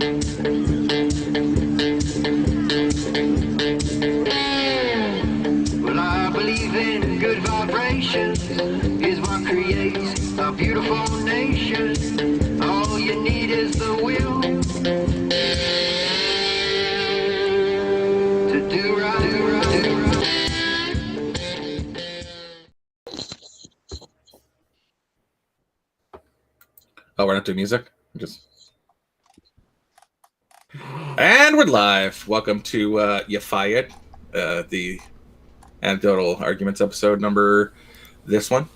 Well, I believe in good vibrations is what creates a beautiful nation. All you need is the will to do right, do right, do right. Oh, we're not doing music? And we're live. Welcome to You Fight, the Anecdotally Arguments episode number, this one.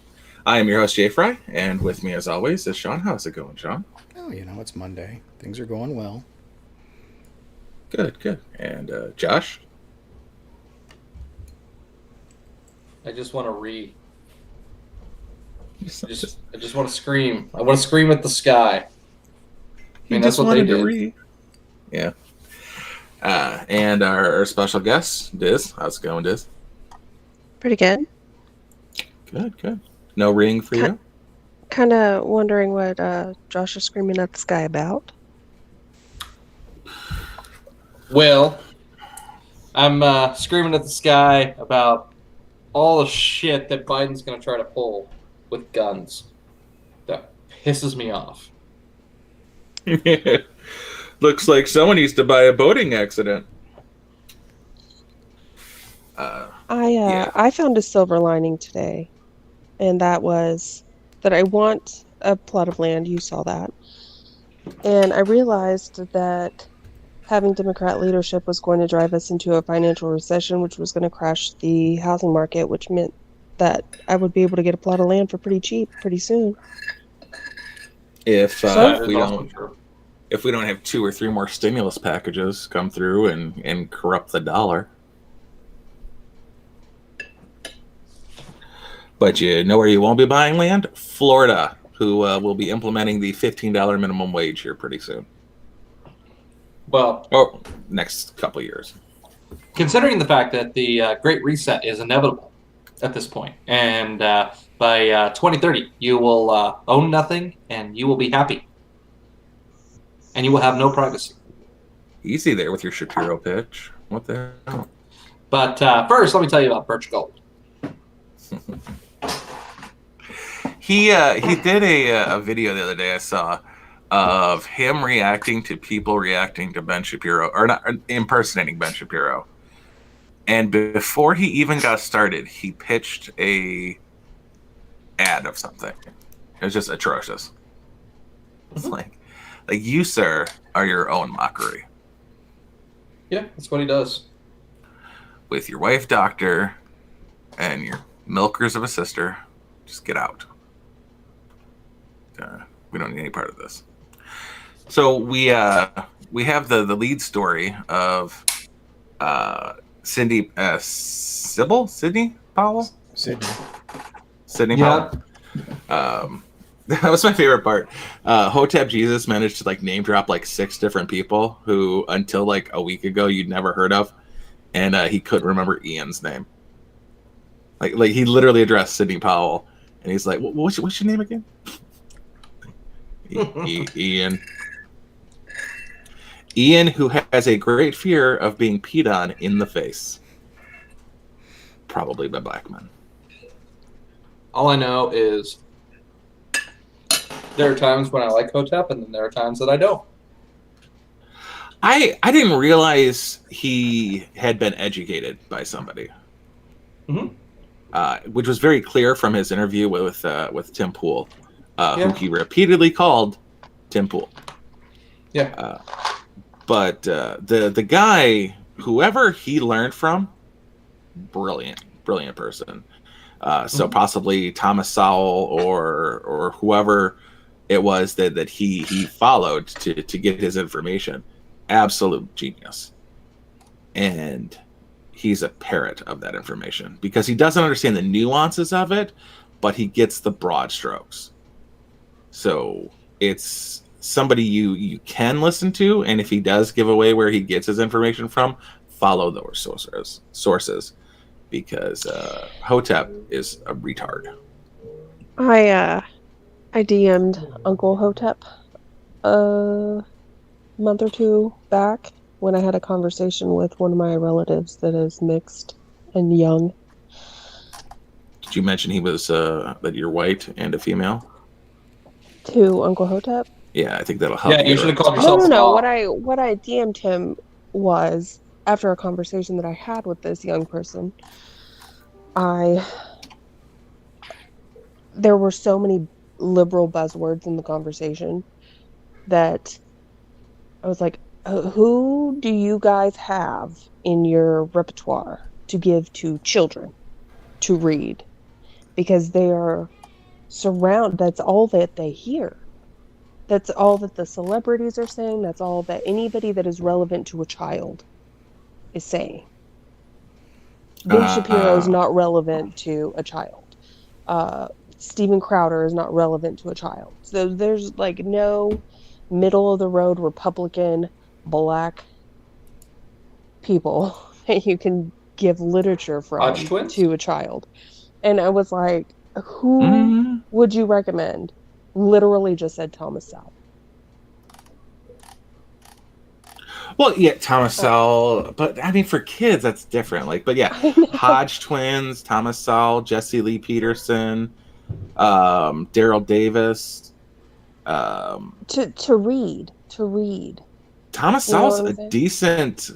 I am your host, Jay Fry, and with me as always is Sean. How's it going, Sean? Oh, it's Monday. Things are going well. Good, good. And Josh? I just want to I just want to scream. I want to scream at the sky. That's what they did. Yeah. And our special guest, Diz. How's it going, Diz? Pretty good. Good, good. No ring for you? Kind of wondering what Josh is screaming at the sky about. Well, I'm screaming at the sky about all the shit that Biden's going to try to pull with guns. That pisses me off. Looks like someone needs to buy a boating accident. I found a silver lining today, and that was that I want a plot of land. You saw that. And I realized that having Democrat leadership was going to drive us into a financial recession, which was going to crash the housing market, which meant that I would be able to get a plot of land for pretty cheap pretty soon. If we don't have 2 or 3 more stimulus packages come through and corrupt the dollar. But you know where you won't be buying land? Florida, who will be implementing the $15 minimum wage here pretty soon. Well, next couple of years. Considering the fact that the Great Reset is inevitable at this point, and by 2030 you will own nothing and you will be happy. And you will have no privacy. Easy there with your Shapiro pitch. What the hell? But first, let me tell you about Birch Gold. He did a video the other day I saw of him reacting to people reacting to Ben Shapiro, or not impersonating Ben Shapiro. And before he even got started, he pitched a ad of something. It was just atrocious. It's like you, sir, are your own mockery. Yeah, that's what he does. With your wife, doctor, and your milkers of a sister, just get out. We don't need any part of this. So we have the lead story of Sydney Powell. Sydney Powell. That was my favorite part. Hotep Jesus managed to name drop 6 different people who until a week ago you'd never heard of, and he couldn't remember Ian's name. Like he literally addressed Sydney Powell, and he's like, "What's your name again?" Ian. Ian, who has a great fear of being peed on in the face, probably by black men. All I know is there are times when I like Hotep, and then there are times that I don't. I didn't realize he had been educated by somebody, which was very clear from his interview with Timpool, who he repeatedly called Timpool. Yeah. But the guy, whoever he learned from, brilliant person. So possibly Thomas Sowell or whoever it was that he followed to get his information. Absolute genius. And he's a parrot of that information because he doesn't understand the nuances of it, but he gets the broad strokes. So it's somebody you can listen to, and if he does give away where he gets his information from, follow those sources because Hotep is a retard. I DM'd Uncle Hotep month or two back when I had a conversation with one of my relatives that is mixed and young. Did you mention he was that you're white and a female? To Uncle Hotep? Yeah, I think that'll help. Yeah, you should have called No, yourself no, a no. mom. What I DM'd him was after a conversation that I had with this young person. There were so many liberal buzzwords in the conversation that I was like, who do you guys have in your repertoire to give to children to read? Because they are that's all that they hear. That's all that the celebrities are saying. That's all that anybody that is relevant to a child is saying. Ben Shapiro is not relevant to a child. Steven Crowder is not relevant to a child. So there's like no middle of the road Republican black people that you can give literature from to a child. And I was like, who would you recommend? Literally just said Thomas Sowell. Well, yeah, Thomas Sowell, but I mean, for kids, that's different. Like, but yeah, Hodge twins, Thomas Sowell, Jesse Lee Peterson, Daryl Davis. To read. Thomas Sowell's a decent.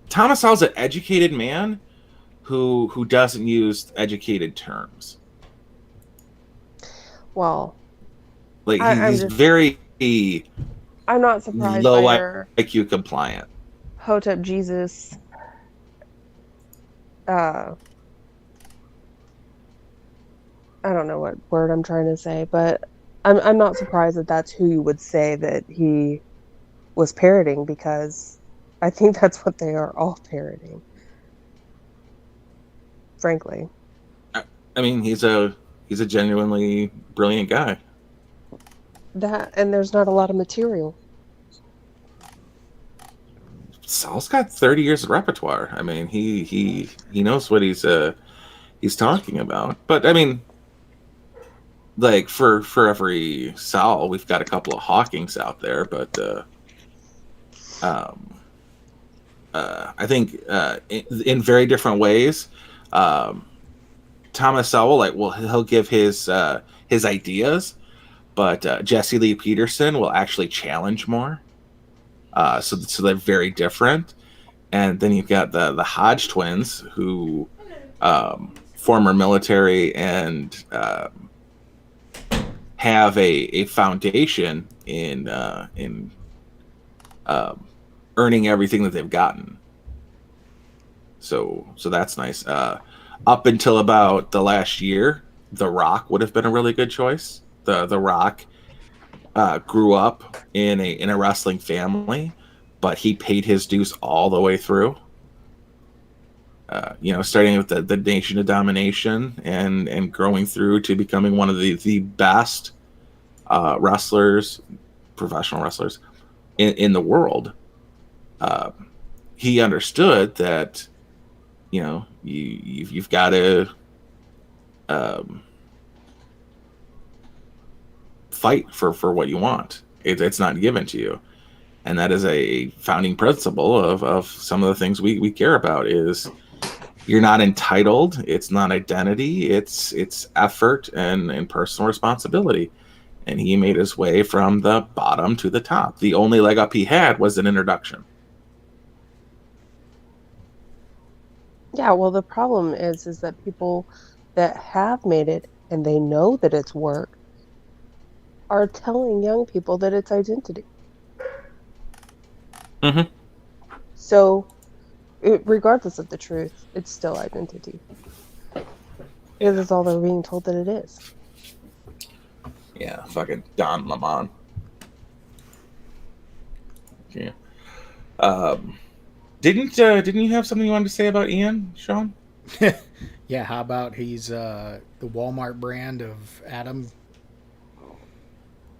Thomas Sowell's an educated man who doesn't use educated terms. Well, like he's very. I'm not surprised low by your IQ compliant. Hotep Jesus. I don't know what word I'm trying to say, but I'm not surprised that that's who you would say that he was parroting, because I think that's what they are all parroting. Frankly. I mean, he's a genuinely brilliant guy. And there's not a lot of material. Saul's got 30 years of repertoire. I mean, he knows what he's talking about. But I mean, like for every Saul, we've got a couple of Hawkings out there. But I think in very different ways. Thomas Sowell, he'll give his ideas. But Jesse Lee Peterson will actually challenge more. So they're very different. And then you've got the Hodge twins, who former military and have a foundation in earning everything that they've gotten. So that's nice. Up until about the last year, The Rock would have been a really good choice. The Rock grew up in a wrestling family, but he paid his dues all the way through. Starting with the Nation of Domination and growing through to becoming one of the best wrestlers, professional wrestlers in the world. He understood that, you've got to fight for what you want. It's not given to you. And that is a founding principle of some of the things we care about. Is you're not entitled. It's not identity. It's effort and personal responsibility. And he made his way from the bottom to the top. The only leg up he had was an introduction. Yeah, well, the problem is that people that have made it and they know that it's work are telling young people that it's identity. Mm-hmm. So, regardless of the truth, it's still identity. Because that's all they're being told that it is. Yeah, fucking Don Lemon. Yeah. Didn't you have something you wanted to say about Ian, Sean? Yeah, how about he's the Walmart brand of Adam,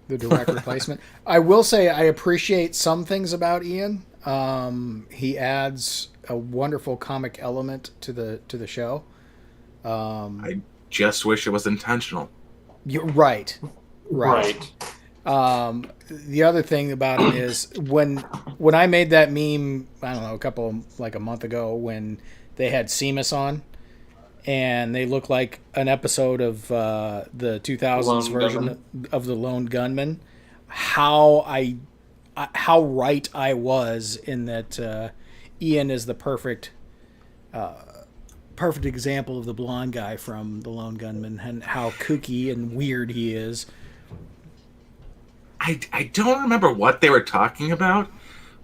the direct replacement. I will say I appreciate some things about Ian. He adds a wonderful comic element to the show. I just wish it was intentional. You're right. The other thing about him is when I made that meme, I don't know, a month ago, when they had Seamus on, and they look like an episode of the 2000s Lone version Gunman. of the Lone Gunman. How right I was in that Ian is the perfect example of the blonde guy from the Lone Gunman, and how kooky and weird he is. I don't remember what they were talking about,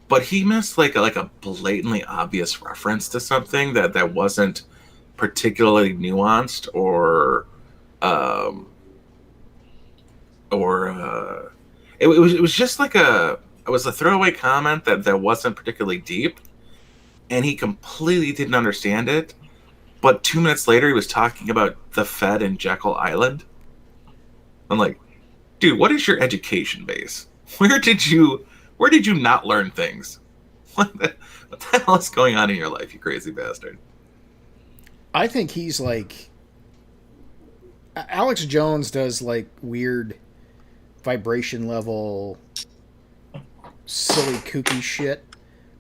but he missed like a blatantly obvious reference to something that wasn't particularly nuanced or it was just like it was a throwaway comment that wasn't particularly deep, and he completely didn't understand it. But 2 minutes later, he was talking about the Fed and Jekyll Island. I'm like, dude, what is your education base? Where did you not learn things? What the hell is going on in your life, you crazy bastard? I think he's like Alex Jones does like weird vibration level silly kooky shit,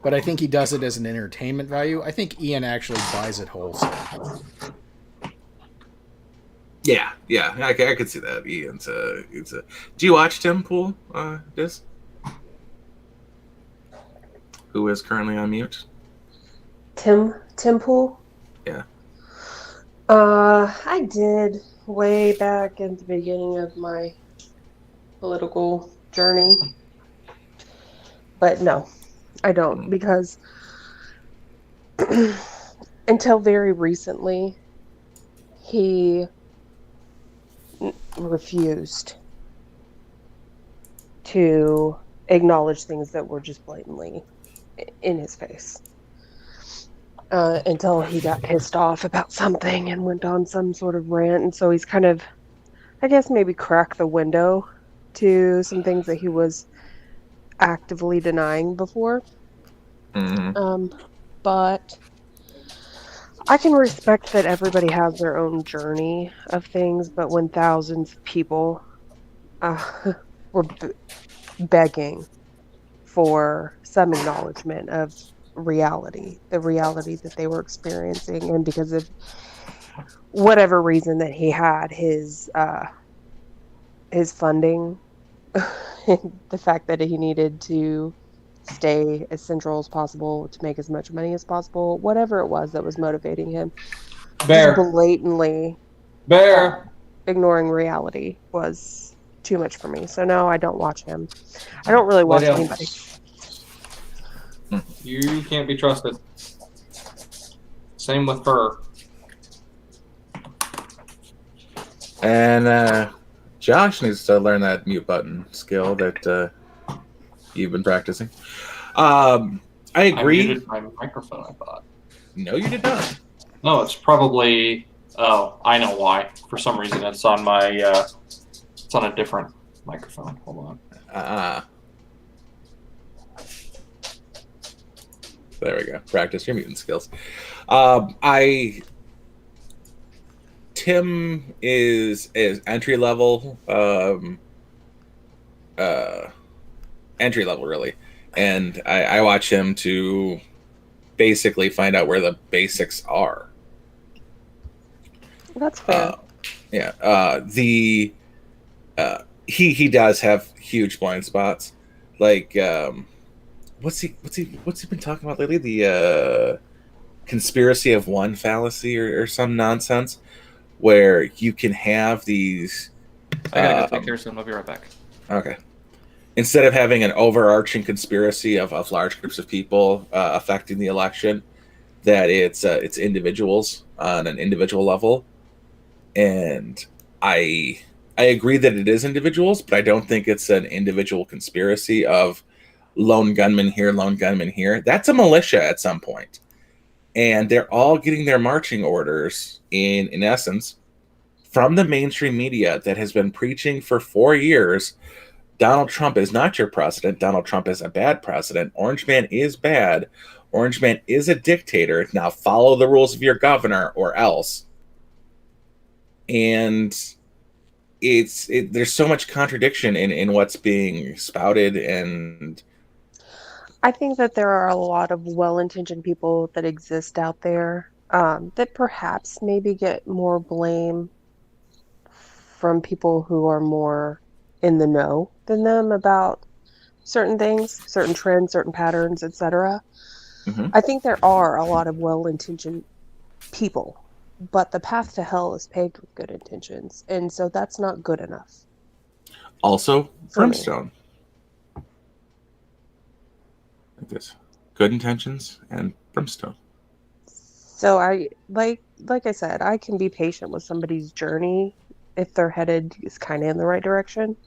but I think he does it as an entertainment value. I think Ian actually buys it wholesale. Yeah, I could see that. Ian's Do you watch Timpool, Diz? Who is currently on mute? Timpool? Yeah. I did way back at the beginning of my political journey. But no, I don't, because until very recently, he refused to acknowledge things that were just blatantly in his face. Until he got pissed off about something and went on some sort of rant. And so he's kind of, I guess, maybe cracked the window to some things that he was actively denying before. Mm-hmm. But I can respect that everybody has their own journey of things, but when thousands of people were begging for some acknowledgement of reality, the reality that they were experiencing, and because of whatever reason that he had, his funding, the fact that he needed to stay as central as possible to make as much money as possible, whatever it was that was motivating him, just blatantly ignoring reality was too much for me. So no, I don't watch him. I don't really watch anybody. You can't be trusted. Same with her. And Josh needs to learn that mute button skill that you've been practicing. I agree. I muted my microphone, I thought. No, you did not. No, it's probably... Oh, I know why. For some reason, it's on my... it's on a different microphone. Hold on. There we go. Practice your mutant skills. Tim is entry level really, and I watch him to basically find out where the basics are. That's fair. He does have huge blind spots, like what's he been talking about lately? The conspiracy of one fallacy or some nonsense, where you can have these. I gotta go take care of something. I'll be right back. Okay. Instead of having an overarching conspiracy of large groups of people affecting the election, that it's individuals on an individual level, and I agree that it is individuals, but I don't think it's an individual conspiracy of lone gunman here, lone gunman here. That's a militia at some point. And they're all getting their marching orders, in essence, from the mainstream media that has been preaching for 4 years, Donald Trump is not your president. Donald Trump is a bad president. Orange Man is bad. Orange Man is a dictator. Now follow the rules of your governor or else. And there's so much contradiction in what's being spouted, and I think that there are a lot of well-intentioned people that exist out there that perhaps maybe get more blame from people who are more in the know than them about certain things, certain trends, certain patterns, etc. Mhm. I think there are a lot of well-intentioned people, but the path to hell is paved with good intentions, and so that's not good enough also for me. brimstone. Like this, good intentions and brimstone. So I like I said, I can be patient with somebody's journey if they're headed is kind of in the right direction,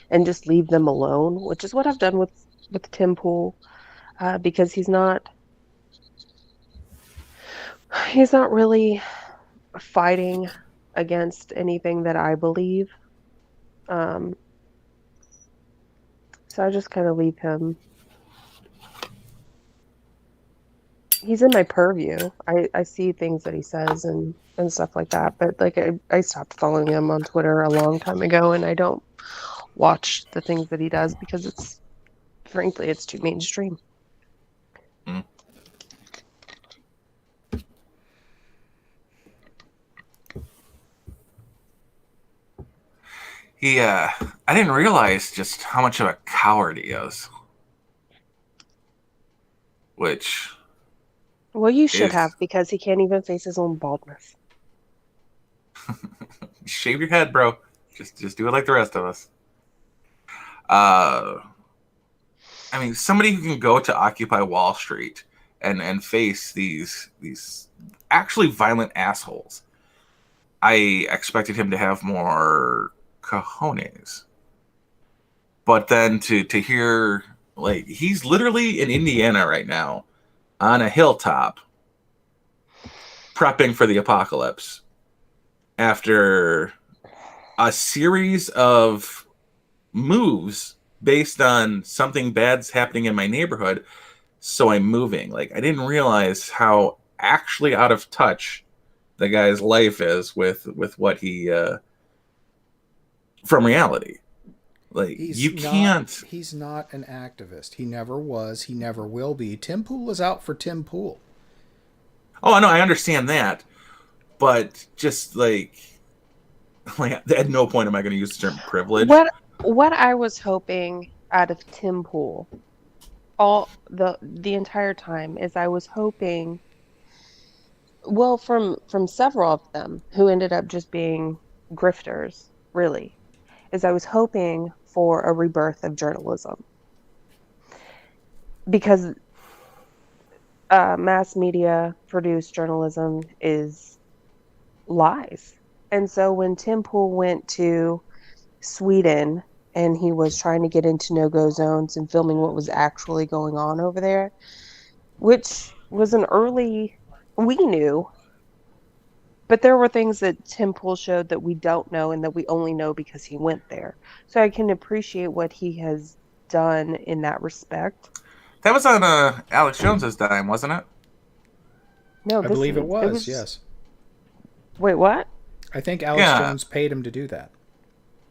and just leave them alone, which is what I've done with Timpool, because he's not really fighting against anything that I believe. Um, so I just kind of leave him. He's in my purview. I see things that he says and stuff like that, but like I stopped following him on Twitter a long time ago, and I don't watch the things that he does because frankly it's too mainstream. Mm. I didn't realize just how much of a coward he is. Which Well, you should is, have, because he can't even face his own baldness. shave your head, bro. Just do it like the rest of us. I mean, somebody who can go to Occupy Wall Street and face these actually violent assholes. I expected him to have more cojones. But then to hear, like, he's literally in Indiana right now on a hilltop prepping for the apocalypse after a series of moves based on something bad's happening in my neighborhood, so I'm moving. Like, I didn't realize how actually out of touch the guy's life is with what he from reality. Like, you can't. He's not an activist. He never was. He never will be. Timpool is out for Timpool. Oh, no, I understand that, but just like at no point am I going to use the term privilege. What I was hoping out of Timpool all the entire time is I was hoping, well, from several of them who ended up just being grifters, really, is I was hoping for a rebirth of journalism, because mass media produced journalism is lies. And so when Timpool went to Sweden and he was trying to get into no-go zones and filming what was actually going on over there, which was we knew, but there were things that Timpool showed that we don't know and that we only know because he went there. So I can appreciate what he has done in that respect. That was on Alex Jones's dime, wasn't it? No, I believe it was, yes. Wait, what? I think Alex Jones paid him to do that.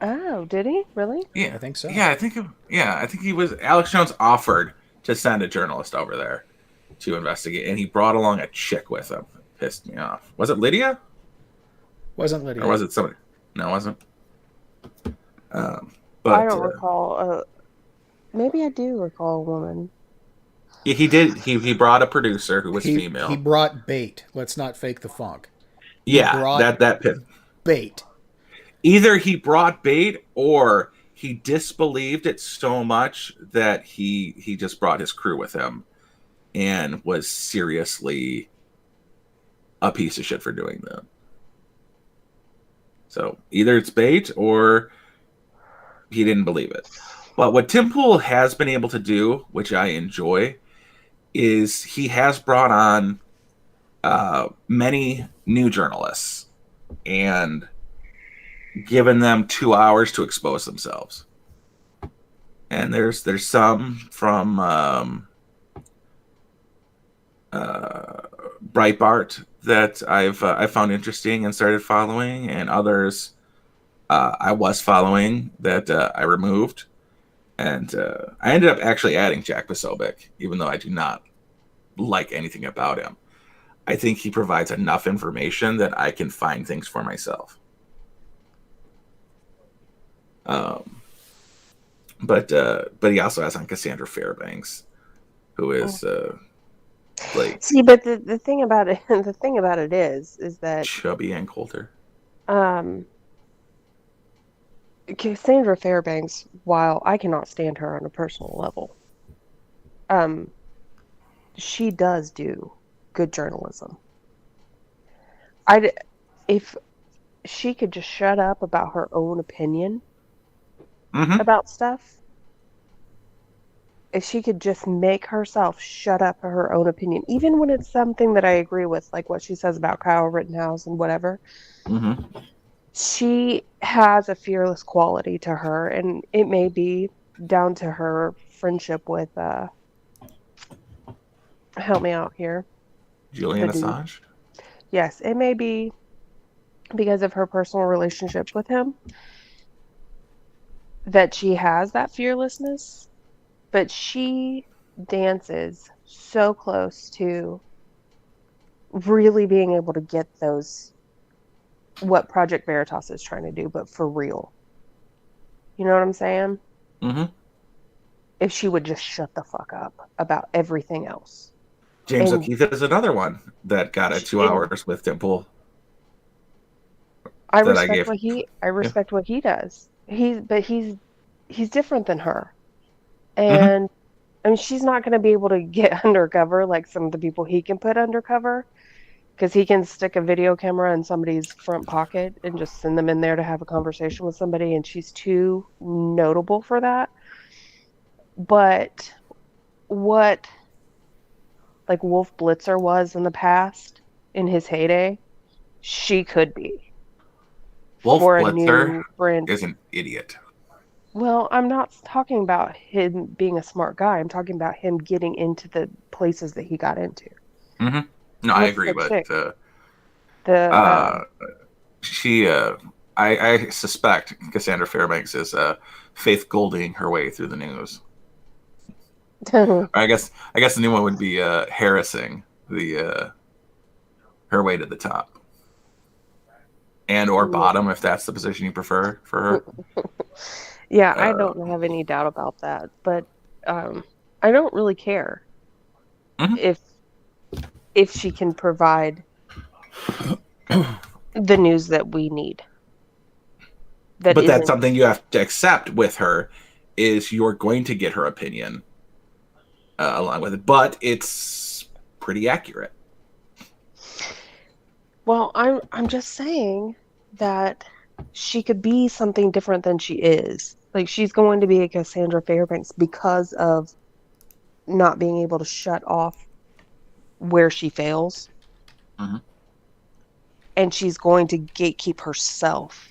Oh, did he? Really? Yeah, I think so. Yeah, I think he was. Alex Jones offered to send a journalist over there to investigate, and he brought along a chick with him. It pissed me off. Was it Lydia? Wasn't Lydia? Or was it somebody? No, it wasn't. But I don't recall. Maybe I do recall a woman. Yeah, he did. He brought a producer who was female. He brought bait. Let's not fake the funk. That pissed. Bait. Either he brought bait or he disbelieved it so much that he just brought his crew with him and was seriously a piece of shit for doing that. So either it's bait or he didn't believe it. But what Timpool has been able to do, which I enjoy, is he has brought on many new journalists and given them 2 hours to expose themselves. And there's some from Breitbart that I found interesting and started following, and others I was following that I removed, and I ended up actually adding Jack Posobiec, even though I do not like anything about him. I think he provides enough information that I can find things for myself. But he also has on Cassandra Fairbanks, who is like See, but the thing about it, the thing about it is that chubby and Coulter. Cassandra Fairbanks, while I cannot stand her on a personal level, she does do good journalism. If she could just shut up about her own opinion about stuff, if she could just make herself shut up her own opinion, even when it's something that I agree with, like what she says about Kyle Rittenhouse and whatever, she has a fearless quality to her, and it may be down to her friendship with, help me out here. Julian Assange? Yes, it may be because of her personal relationship with him that she has that fearlessness, but she dances so close to really being able to get those, what Project Veritas is trying to do, but for real. You know what I'm saying? If she would just shut the fuck up about everything else. James O'Keefe is another one that got it 2 hours with Timpool. I respect what he does. He's different than her. And I mean, she's not going to be able to get undercover like some of the people he can put undercover, because he can stick a video camera in somebody's front pocket and just send them in there to have a conversation with somebody, and she's too notable for that. But what like Wolf Blitzer was in the past, in his heyday, she could be. Wolf Blitzer is an idiot. Well, I'm not talking about him being a smart guy. I'm talking about him getting into the places that he got into. No, I agree, but I suspect Cassandra Fairbanks is Faith Golding her way through the news. I guess the new one would be Harrissing her way to the top, and or bottom, if that's the position you prefer for her. Yeah, I don't have any doubt about that, but I don't really care if she can provide the news that we need. But that's something you have to accept with her, is you're going to get her opinion along with it, but it's pretty accurate. Well, I'm just saying that she could be something different than she is. Like, she's going to be a Cassandra Fairbanks because of not being able to shut off where she fails. And she's going to gatekeep herself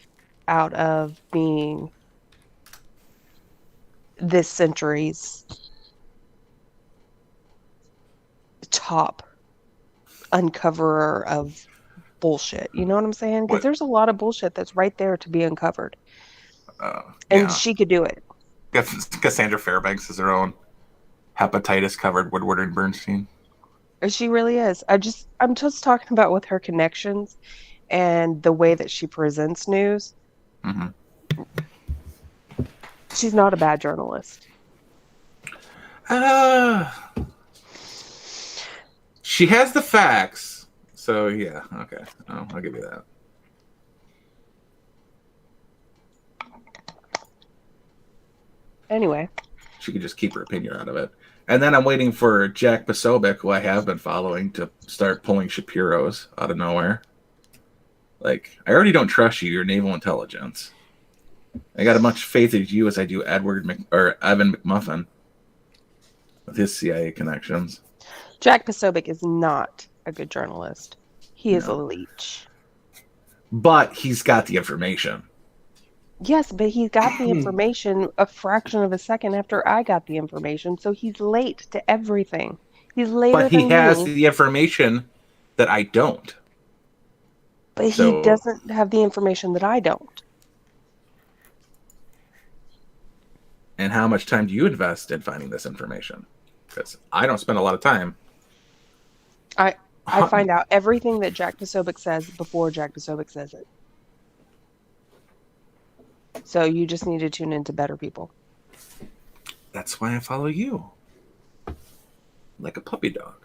out of being this century's top uncoverer of bullshit. You know what I'm saying? Because there's a lot of bullshit that's right there to be uncovered. And she could do it. Cassandra Fairbanks is her own hepatitis-covered Woodward and Bernstein. She really is. I'm just talking about with her connections and the way that she presents news. She's not a bad journalist. She has the facts. So, yeah. Okay. I'll give you that. Anyway. She could just keep her opinion out of it. And then I'm waiting for Jack Posobiec, who I have been following, to start pulling Shapiro's out of nowhere. Like, I already don't trust you. You're naval intelligence. I got as much faith in you as I do Evan McMuffin with his CIA connections. Jack Posobiec is not a good journalist. He is a leech. But he's got the information. Yes, but he got the information a fraction of a second after I got the information, so he's late to everything. He's later than me. But he has the information that I don't. But he doesn't have the information that I don't. And how much time do you invest in finding this information? Because I don't spend a lot of time. I find out everything that Jack Posobiec says before Jack Posobiec says it. So you just need to tune into better people. That's why I follow you. Like a puppy dog.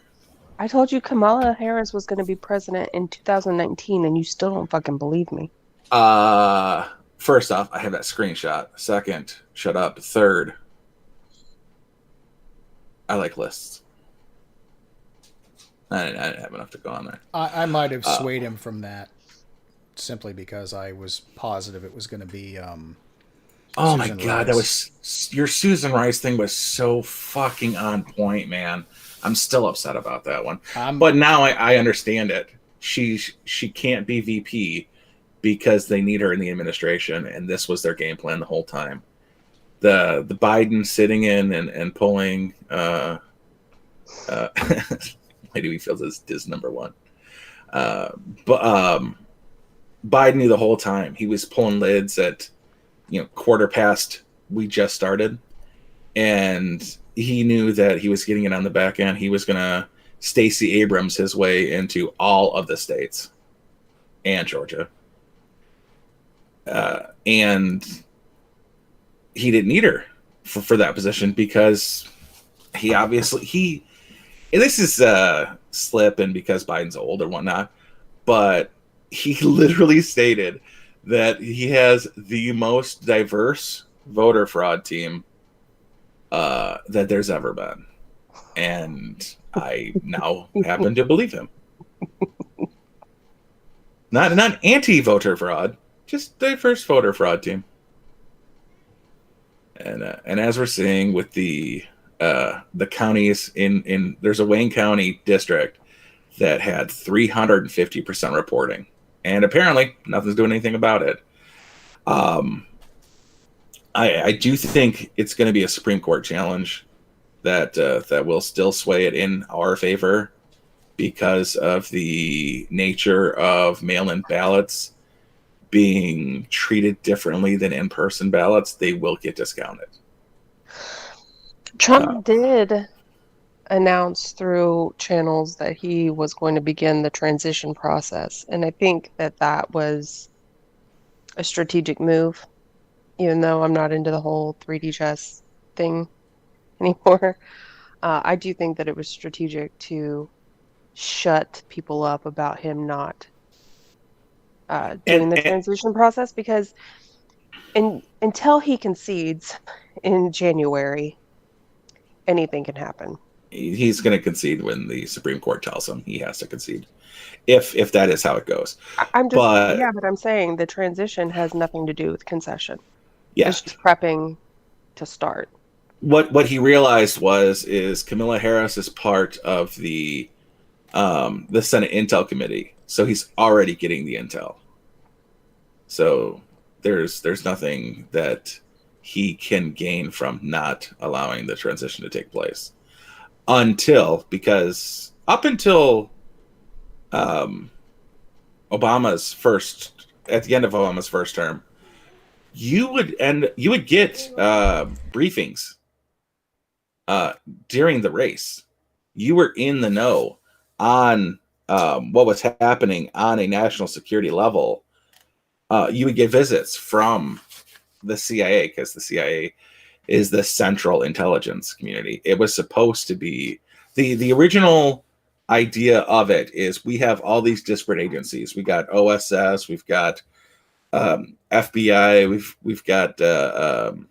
I told you Kamala Harris was going to be president in 2019, and you still don't fucking believe me. First off, I have that screenshot. Second, shut up. Third, I like lists. I didn't have enough to go on there. I might have swayed him from that simply because I was positive it was going to be. Oh Susan my god, Rice. that was your Susan Rice thing was so fucking on point, man. I'm still upset about that one. But now I understand it. She can't be VP because they need her in the administration, and this was their game plan the whole time. The Biden sitting in and pulling Lady Fields is number one. But Biden knew the whole time. He was pulling lids at quarter past we just started, and he knew that he was getting it on the back end. He was gonna Stacey Abrams his way into all of the states and Georgia, and he didn't need her for that position because this is slipping because Biden's old or whatnot, but he literally stated that he has the most diverse voter fraud team that there's ever been. And I now happen to believe him. Not anti-voter fraud, just diverse voter fraud team. And as we're seeing with the counties in there's a Wayne County district that had 350% reporting, and apparently nothing's doing anything about it. I do think it's going to be a Supreme Court challenge that will still sway it in our favor because of the nature of mail-in ballots being treated differently than in-person ballots. They will get discounted. Trump did announce through channels that he was going to begin the transition process, and I think that was a strategic move, even though I'm not into the whole 3D chess thing anymore. I do think that it was strategic to shut people up about him not doing the transition process, because until he concedes in January, anything can happen. He's going to concede when the Supreme Court tells him he has to concede, if that is how it goes. But I'm saying the transition has nothing to do with concession. Yeah, it's just prepping to start. What he realized is Kamala Harris is part of the Senate Intel Committee, so he's already getting the intel. So there's nothing that he can gain from not allowing the transition to take place because up until at the end of Obama's first term, you would get briefings during the race. You were in the know on what was happening on a national security level. You would get visits from the CIA, because the CIA is the central intelligence community. It was supposed to be the original idea of it is we have all these disparate agencies. We got OSS, we've got FBI, we've got the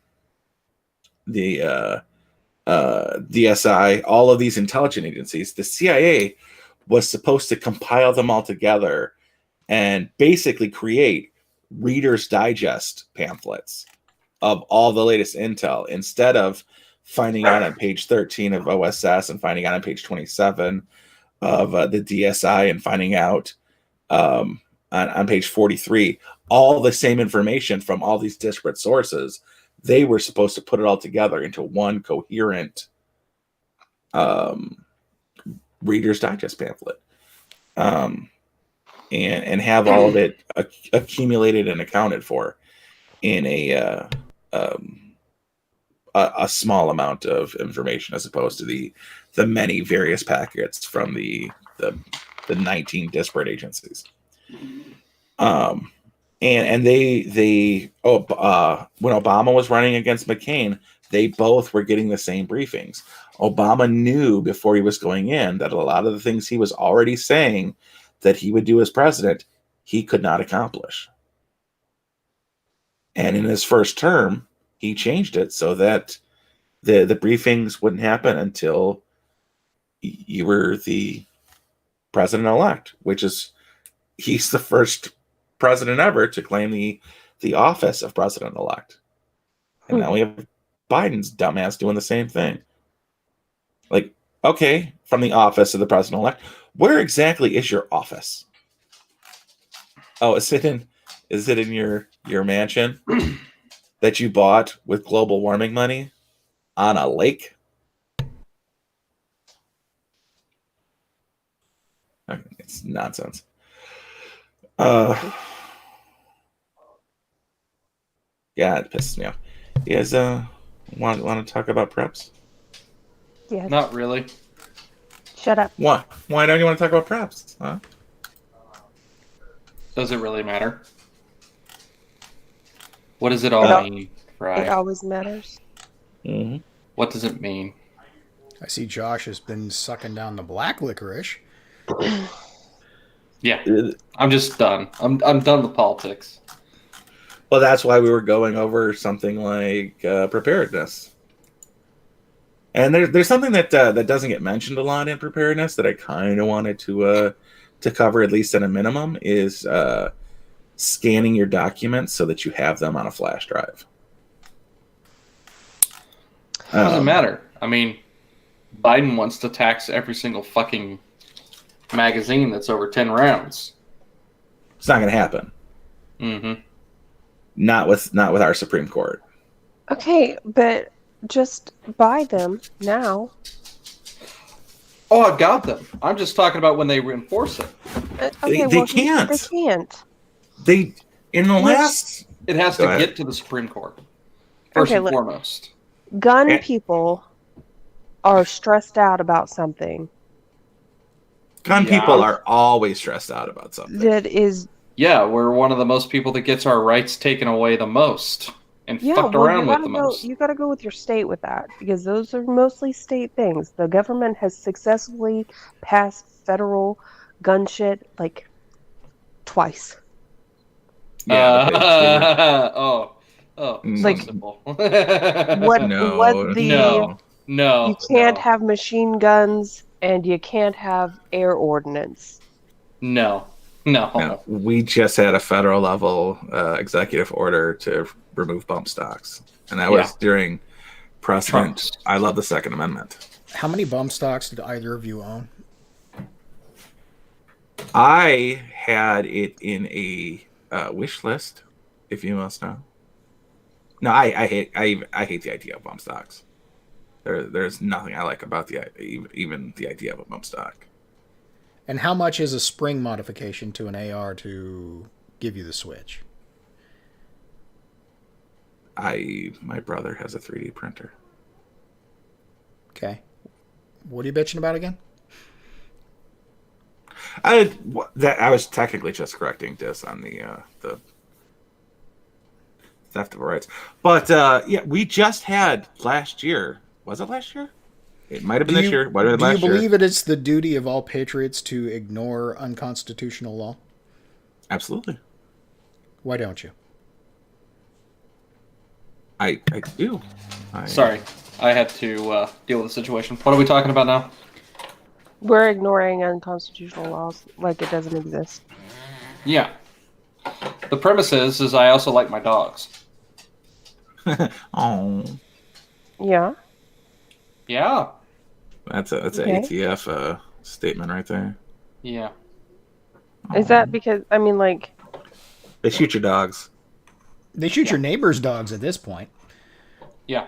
DSI, all of these intelligence agencies. The CIA was supposed to compile them all together and basically create Reader's Digest pamphlets of all the latest intel, instead of finding out on page 13 of OSS and finding out on page 27 of the DSI and finding out on page 43 all the same information from all these disparate sources. They were supposed to put it all together into one coherent Reader's Digest pamphlet, and have all of it accumulated and accounted for in a a small amount of information as opposed to the many various packets from the 19 disparate agencies. And when Obama was running against McCain, they both were getting the same briefings. Obama knew before he was going in that a lot of the things he was already saying that he would do as president, he could not accomplish. And in his first term, he changed it so that the briefings wouldn't happen until you were the president-elect, which is, he's the first president ever to claim the office of president-elect. And now we have Biden's dumbass doing the same thing. Like, okay, from the office of the president-elect, where exactly is your office? Oh, is it in your mansion that you bought with global warming money on a lake? It's nonsense. Yeah, it pisses me off. You guys want to talk about preps? Yes. Not really. Shut up. Why don't you want to talk about preps? Huh? Does it really matter? What does it all mean, Fry? It always matters. Mm-hmm. What does it mean? I see Josh has been sucking down the black licorice. Yeah, I'm just done. I'm done with politics. Well, that's why we were going over something like preparedness. And there's something that doesn't get mentioned a lot in preparedness that I kind of wanted to cover, at least at a minimum, is scanning your documents so that you have them on a flash drive. Doesn't matter. I mean, Biden wants to tax every single fucking magazine that's over 10 rounds. It's not going to happen. Mm-hmm. Not with our Supreme Court. Okay, but just buy them now. Oh, I've got them. I'm just talking about when they enforce it. Okay, they can't. They can't. They in the last. It has to get to the Supreme Court first and foremost. Gun people are stressed out about something. Gun people are always stressed out about something. That is. Yeah, we're one of the most people that gets our rights taken away the most and fucked around with the most. You got to go with your state with that because those are mostly state things. The government has successfully passed federal gun shit like twice. Yeah. Like, so simple. No. You can't have machine guns and you can't have air ordnance. No. We just had a federal level executive order to remove bump stocks, and that was during President. Trump's. I love the Second Amendment. How many bump stocks did either of you own? I had it in a wish list, if you must know. No, I hate the idea of bump stocks. There's nothing I like about even the idea of a bump stock. And how much is a spring modification to an AR to give you the switch? My brother has a 3D printer. Okay. What are you bitching about again? I was technically just correcting this on the theft of rights. But we just had last year. Was it last year? It might have been this year. Do you believe it is the duty of all patriots to ignore unconstitutional law? Absolutely. Why don't you? I do. Sorry, I had to deal with the situation. What are we talking about now? We're ignoring unconstitutional laws like it doesn't exist. Yeah. The premise is I also like my dogs. Oh. Yeah. Yeah. That's an ATF statement right there. Yeah. Is that because they shoot your dogs? They shoot your neighbor's dogs at this point. Yeah.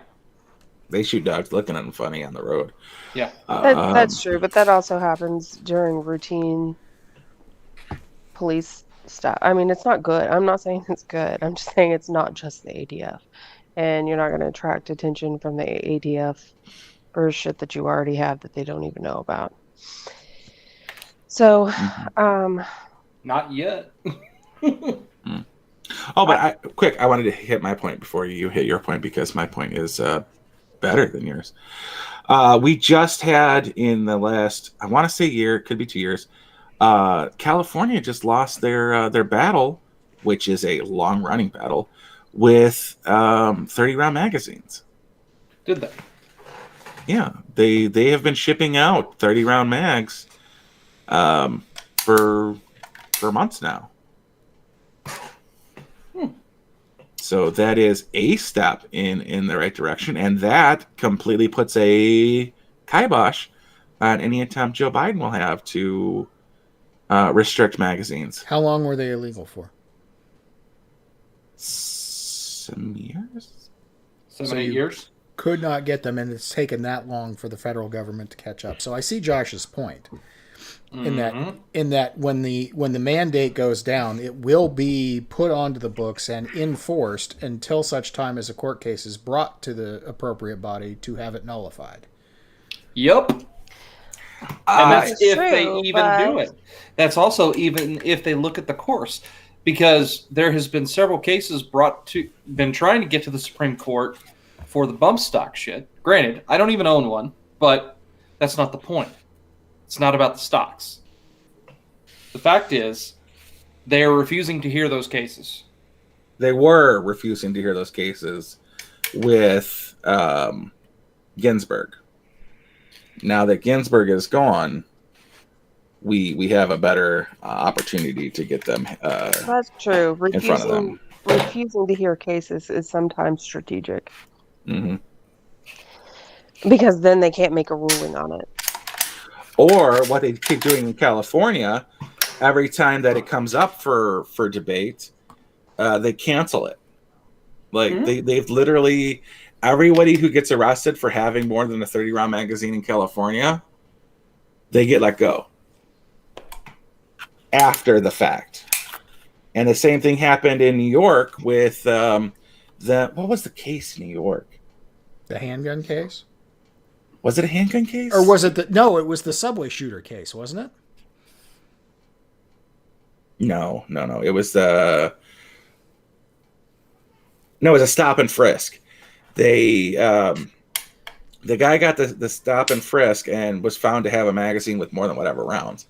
They shoot dogs looking at them funny on the road. Yeah. That's true, but that also happens during routine police stuff. I mean, it's not good. I'm not saying it's good. I'm just saying it's not just the ATF. and you're not going to attract attention from the ADF for shit that you already have that they don't even know about. So, Not yet. Oh, but I wanted to hit my point before you hit your point, because my point is better than yours. We just had in the last, I want to say year, could be 2 years, California just lost their battle, which is a long-running battle, with 30-round magazines. Did they? Yeah, they have been shipping out 30-round mags for months now. So that is a step in the right direction, and that completely puts a kibosh on any attempt Joe Biden will have to restrict magazines. How long were they illegal for? Some years? 7, 8 years? Could not get them, and it's taken that long for the federal government to catch up. So I see Josh's point in that when the mandate goes down, it will be put onto the books and enforced until such time as a court case is brought to the appropriate body to have it nullified. Yep. And that's if true, they even do it. That's also even if they look at the course, because there has been several cases been trying to get to the Supreme Court for the bump stock shit. Granted, I don't even own one, but that's not the point. It's not about the stocks. The fact is, they are refusing to hear those cases. They were refusing to hear those cases with Ginsburg. Now that Ginsburg is gone, we have a better opportunity to get them that's true. in front of them. Refusing to hear cases is sometimes strategic. Mm-hmm. Because then they can't make a ruling on it. Or what they keep doing in California, every time that it comes up for debate, they cancel it. Like they've literally, everybody who gets arrested for having more than a 30-round magazine in California, they get let go after the fact. And the same thing happened in New York with what was the case in New York? The handgun case? Was it a handgun case? Or was it no, it was the subway shooter case, wasn't it? No. It was it was a stop and frisk. The guy got the stop and frisk and was found to have a magazine with more than whatever rounds.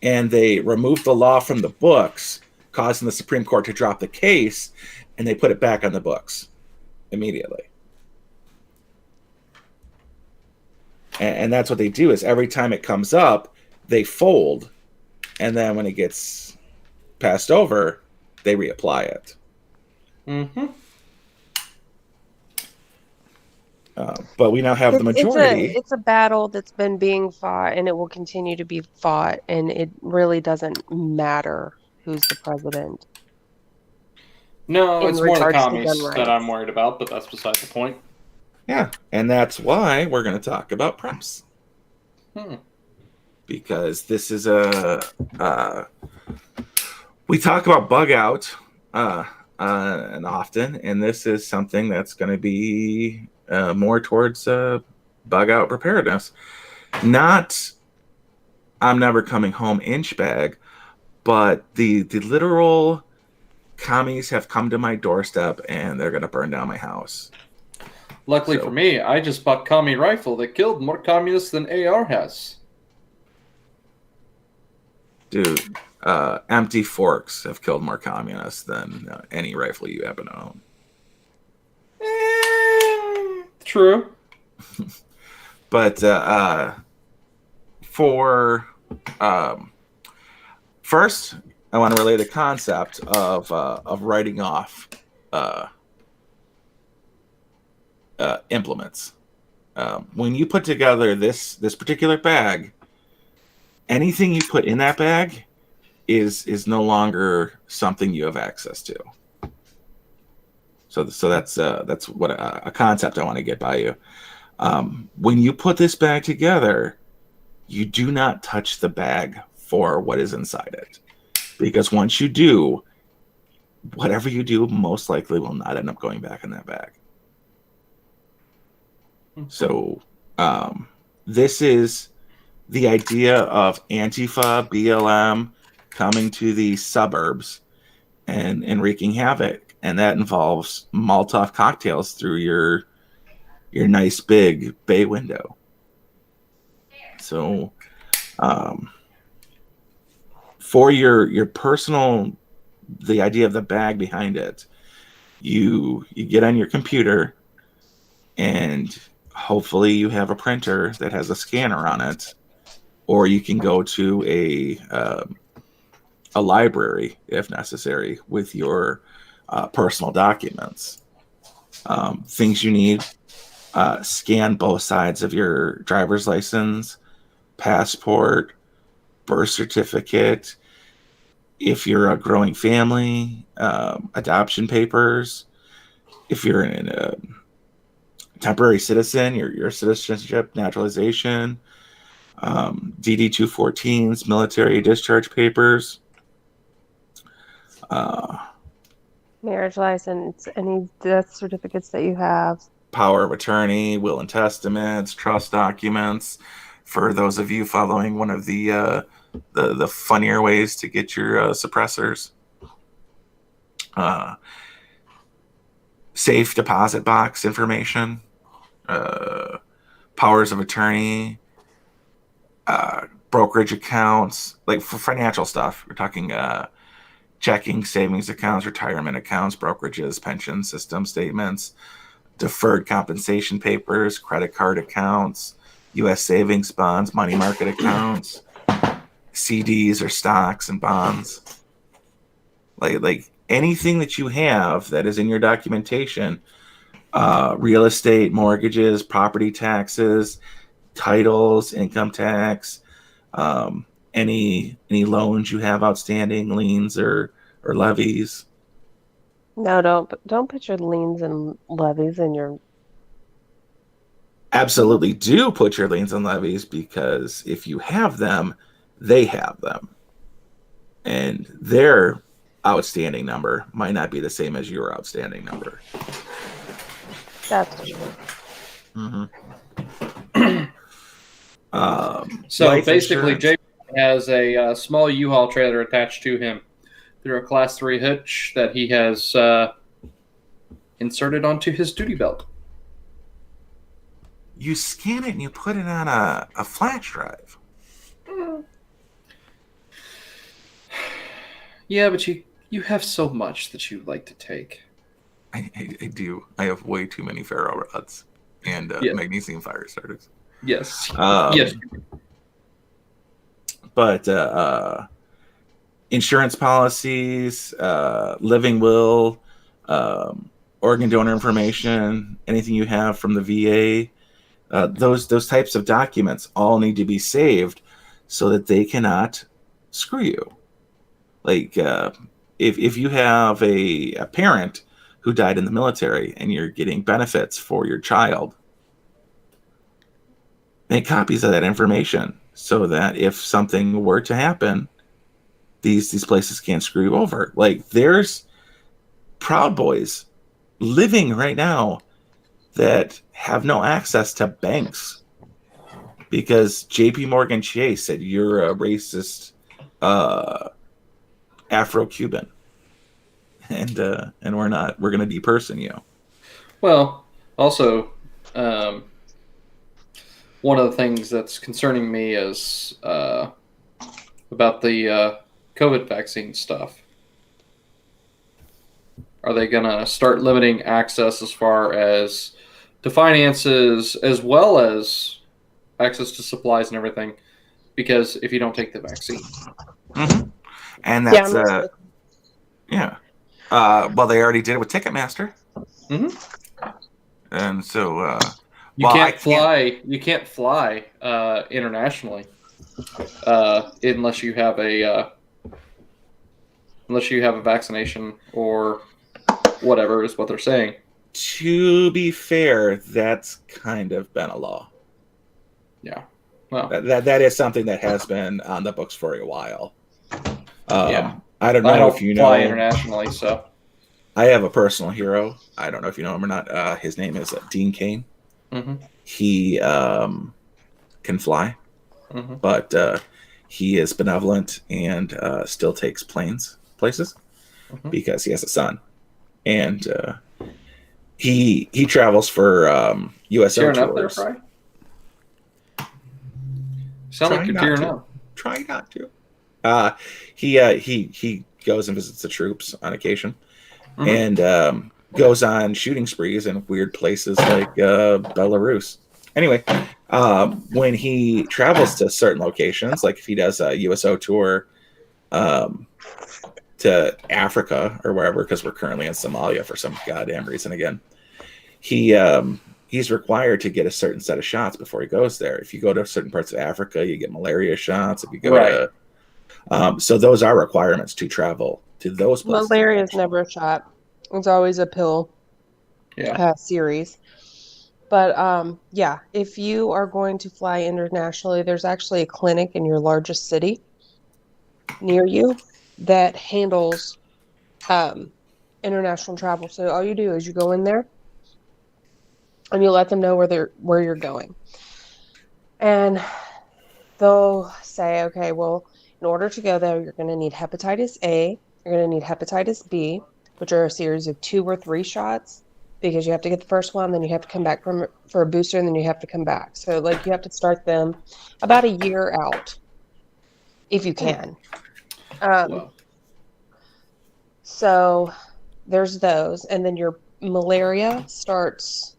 And they removed the law from the books, causing the Supreme Court to drop the case, and they put it back on the books immediately. And that's what they do, is every time it comes up, they fold, and then when it gets passed over, they reapply it. Mm-hmm. But we now have the majority. It's a battle that's been being fought, and it will continue to be fought, and it really doesn't matter who's the president. No, it's more the regards to commies gun that I'm rights. worried about, but that's beside the point. Yeah, and that's why we're going to talk about preps. Because this is we talk about bug out and often, and this is something that's going to be more towards bug out preparedness. Not I'm never coming home inch bag, but the literal commies have come to my doorstep and they're going to burn down my house. Luckily for me, I just bought commie rifle that killed more communists than AR has. Dude, empty forks have killed more communists than any rifle you happen to own. True. But first, I want to relay the concept of writing off implements. When you put together this particular bag, anything you put in that bag is no longer something you have access to. So that's what a concept I want to get by you. When you put this bag together, you do not touch the bag for what is inside it, because once you do, whatever you do most likely will not end up going back in that bag. So this is the idea of Antifa, BLM coming to the suburbs and wreaking havoc. And that involves Molotov cocktails through your nice big bay window. So for your personal, the idea of the bag behind it, you get on your computer, and hopefully you have a printer that has a scanner on it, or you can go to a library if necessary with your personal documents. Things you need: scan both sides of your driver's license, passport, birth certificate. If you're a growing family, adoption papers. If you're in a temporary citizen, your citizenship naturalization, DD 214s, military discharge papers, Marriage license, any death certificates that you have. power of attorney, will and testaments, trust documents. For those of you following one of the funnier ways to get your suppressors, safe deposit box information, powers of attorney, brokerage accounts, like for financial stuff. We're talking checking, savings accounts, retirement accounts, brokerages, pension system statements, deferred compensation papers, credit card accounts, U.S. savings bonds, money market accounts, CDs or stocks and bonds. Like anything that you have that is in your documentation, real estate, mortgages, property taxes, titles, income tax, any loans you have outstanding, liens or levies. No, don't put your liens and levies in your. Absolutely do put your liens and levies, because if you have them, they have them. And their outstanding number might not be the same as your outstanding number. That's true. Mm-hmm. So Life basically, insurance. JP has a small U-Haul trailer attached to him through a Class 3 hitch that he has inserted onto his duty belt. You scan it and you put it on a flash drive. Yeah, but you have so much that you like to take. I do. I have way too many ferro rods and magnesium fire starters. Yes. Yes. But insurance policies, living will, organ donor information, anything you have from the VA, those types of documents all need to be saved so that they cannot screw you. Like if you have a parent who died in the military and you're getting benefits for your child, make copies of that information so that if something were to happen, these places can't screw you over. Like there's Proud Boys living right now that have no access to banks because JP Morgan Chase said you're a racist Afro-Cuban, and we're not. We're going to deperson you. Well, also, one of the things that's concerning me is about the COVID vaccine stuff. Are they going to start limiting access as far as to finances as well as access to supplies and everything? Because if you don't take the vaccine. Mm-hmm. And that's, well, they already did it with Ticketmaster. Mm-hmm. And so, you can't fly internationally unless you have a vaccination or whatever is what they're saying. To be fair, that's kind of been a law. Yeah. Well, that is something that has been on the books for a while. Yeah. I don't know if you know. Fly internationally, so. I have a personal hero. I don't know if you know him or not. His name is Dean Cain. He can fly, but he is benevolent and still takes places because he has a son, and he travels for USO tours. Up there, sound like you're tearing up. Try not to. He goes and visits the troops on occasion, and goes on shooting sprees in weird places like Belarus. Anyway, when he travels to certain locations, like if he does a USO tour to Africa or wherever, because we're currently in Somalia for some goddamn reason again, he's required to get a certain set of shots before he goes there. If you go to certain parts of Africa, you get malaria shots. If you go to so those are requirements to travel to those places. Malaria is never a shot. It's always a pill series. But yeah, if you are going to fly internationally, there's actually a clinic in your largest city near you that handles international travel. So all you do is you go in there and you let them know where you're going. And they'll say, okay, well, in order to go there, you're going to need hepatitis A, you're going to need hepatitis B, which are a series of 2 or 3 shots, because you have to get the first one, then you have to come back for a booster, and then you have to come back. So, like, you have to start them about a year out, if you can. So, there's those. And then your malaria starts,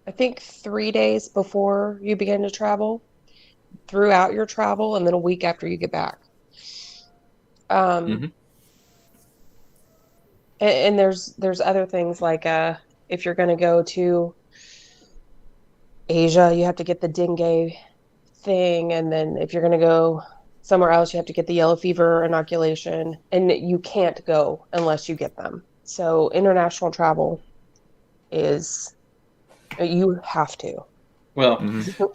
I think, 3 days before you begin to travel, throughout your travel, and then a week after you get back. And there's other things like if you're going to go to Asia, you have to get the dengue thing, and then if you're going to go somewhere else, you have to get the yellow fever inoculation, and you can't go unless you get them. So international travel is, you have to. Well,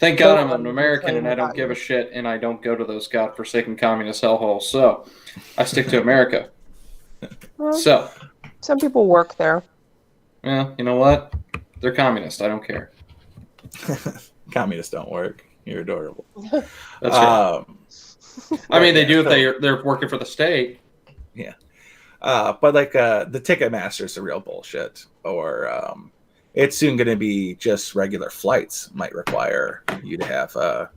thank God I'm an American and I don't give a shit, and I don't go to those godforsaken communist hellholes. So I stick to America. Well, so some people work there. Well, you know what? They're communist. I don't care. Communists don't work. You're adorable. That's right. I mean, they do if they're working for the state. Yeah. But like the Ticketmaster is the real bullshit. Or it's soon going to be just regular flights might require you to have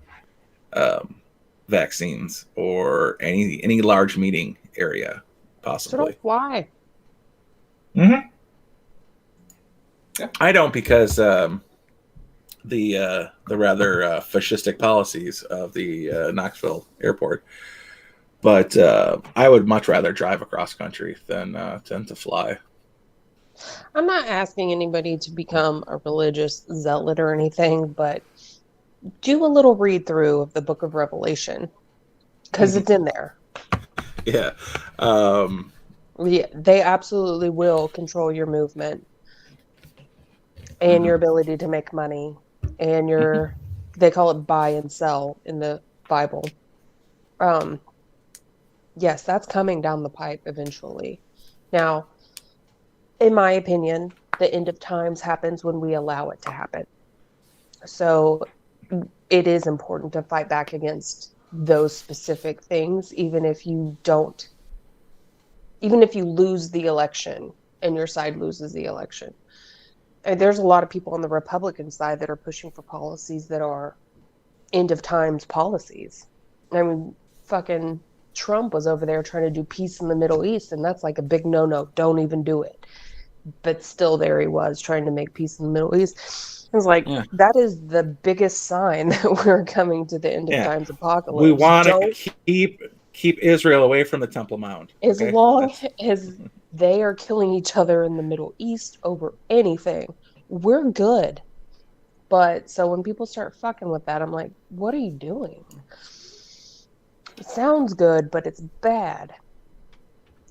vaccines or any large meeting area possibly. So why? Yeah. I don't, because the rather fascistic policies of the Knoxville airport. But I would much rather drive across country than to fly. I'm not asking anybody to become a religious zealot or anything, but do a little read through of the Book of Revelation, because it's in there. Yeah. Yeah, they absolutely will control your movement and your ability to make money, and your they call it buy and sell in the Bible. Yes, that's coming down the pipe eventually. Now, in my opinion, the end of times happens when we allow it to happen. So it is important to fight back against those specific things, even if you lose the election and your side loses the election. And there's a lot of people on the Republican side that are pushing for policies that are end of times policies. I mean, fucking Trump was over there trying to do peace in the Middle East, and that's like a big no-no. Don't even do it. But still there he was trying to make peace in the Middle East. It was like, that is the biggest sign that we're coming to the end of times apocalypse. We want to keep Israel away from the Temple Mount. As long as they are killing each other in the Middle East over anything, we're good. But so when people start fucking with that, I'm like, what are you doing? It sounds good, but it's bad.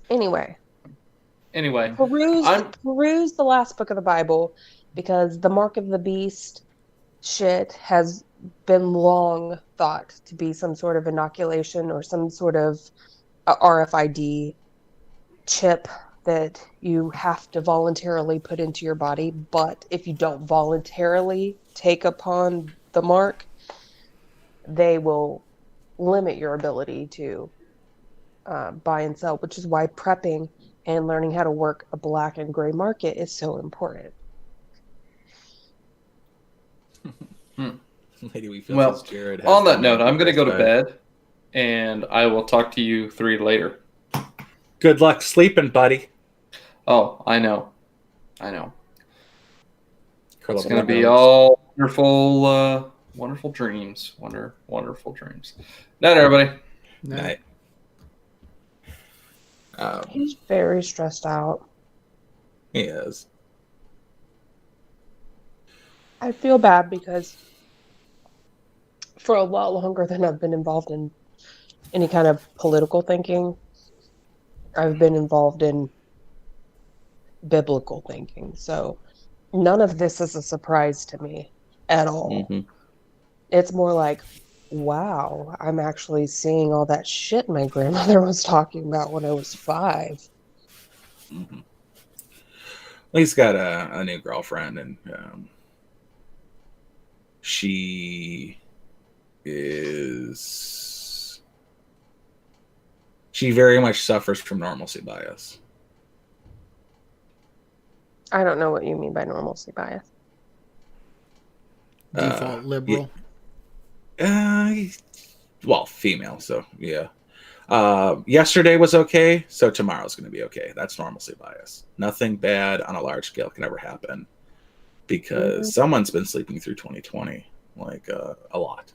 Anyway, peruse the last book of the Bible, because the mark of the beast shit has been long thought to be some sort of inoculation or some sort of RFID chip that you have to voluntarily put into your body, but if you don't voluntarily take upon the mark, they will limit your ability to buy and sell, which is why prepping and learning how to work a black and gray market is so important. Lady we feel Well, Jared has on that the note, I'm going to go to bed. bed, and I will talk to you 3 later. Good luck sleeping, buddy. Oh, I know. Curl It's up going to in be the all wonderful dreams. Wonderful dreams. Night, everybody. night. He's very stressed out. He is. I feel bad because for a lot longer than I've been involved in any kind of political thinking, I've been involved in biblical thinking. So none of this is a surprise to me at all. Mm-hmm. It's more like, wow, I'm actually seeing all that shit my grandmother was talking about when I was 5. Mm-hmm. Well, he's got a new girlfriend, and she very much suffers from normalcy bias. I don't know what you mean by normalcy bias. Default liberal. Well, female, so yeah. Yesterday was okay, so tomorrow's going to be okay. That's normalcy bias. Nothing bad on a large scale can ever happen because someone's been sleeping through 2020, like a lot.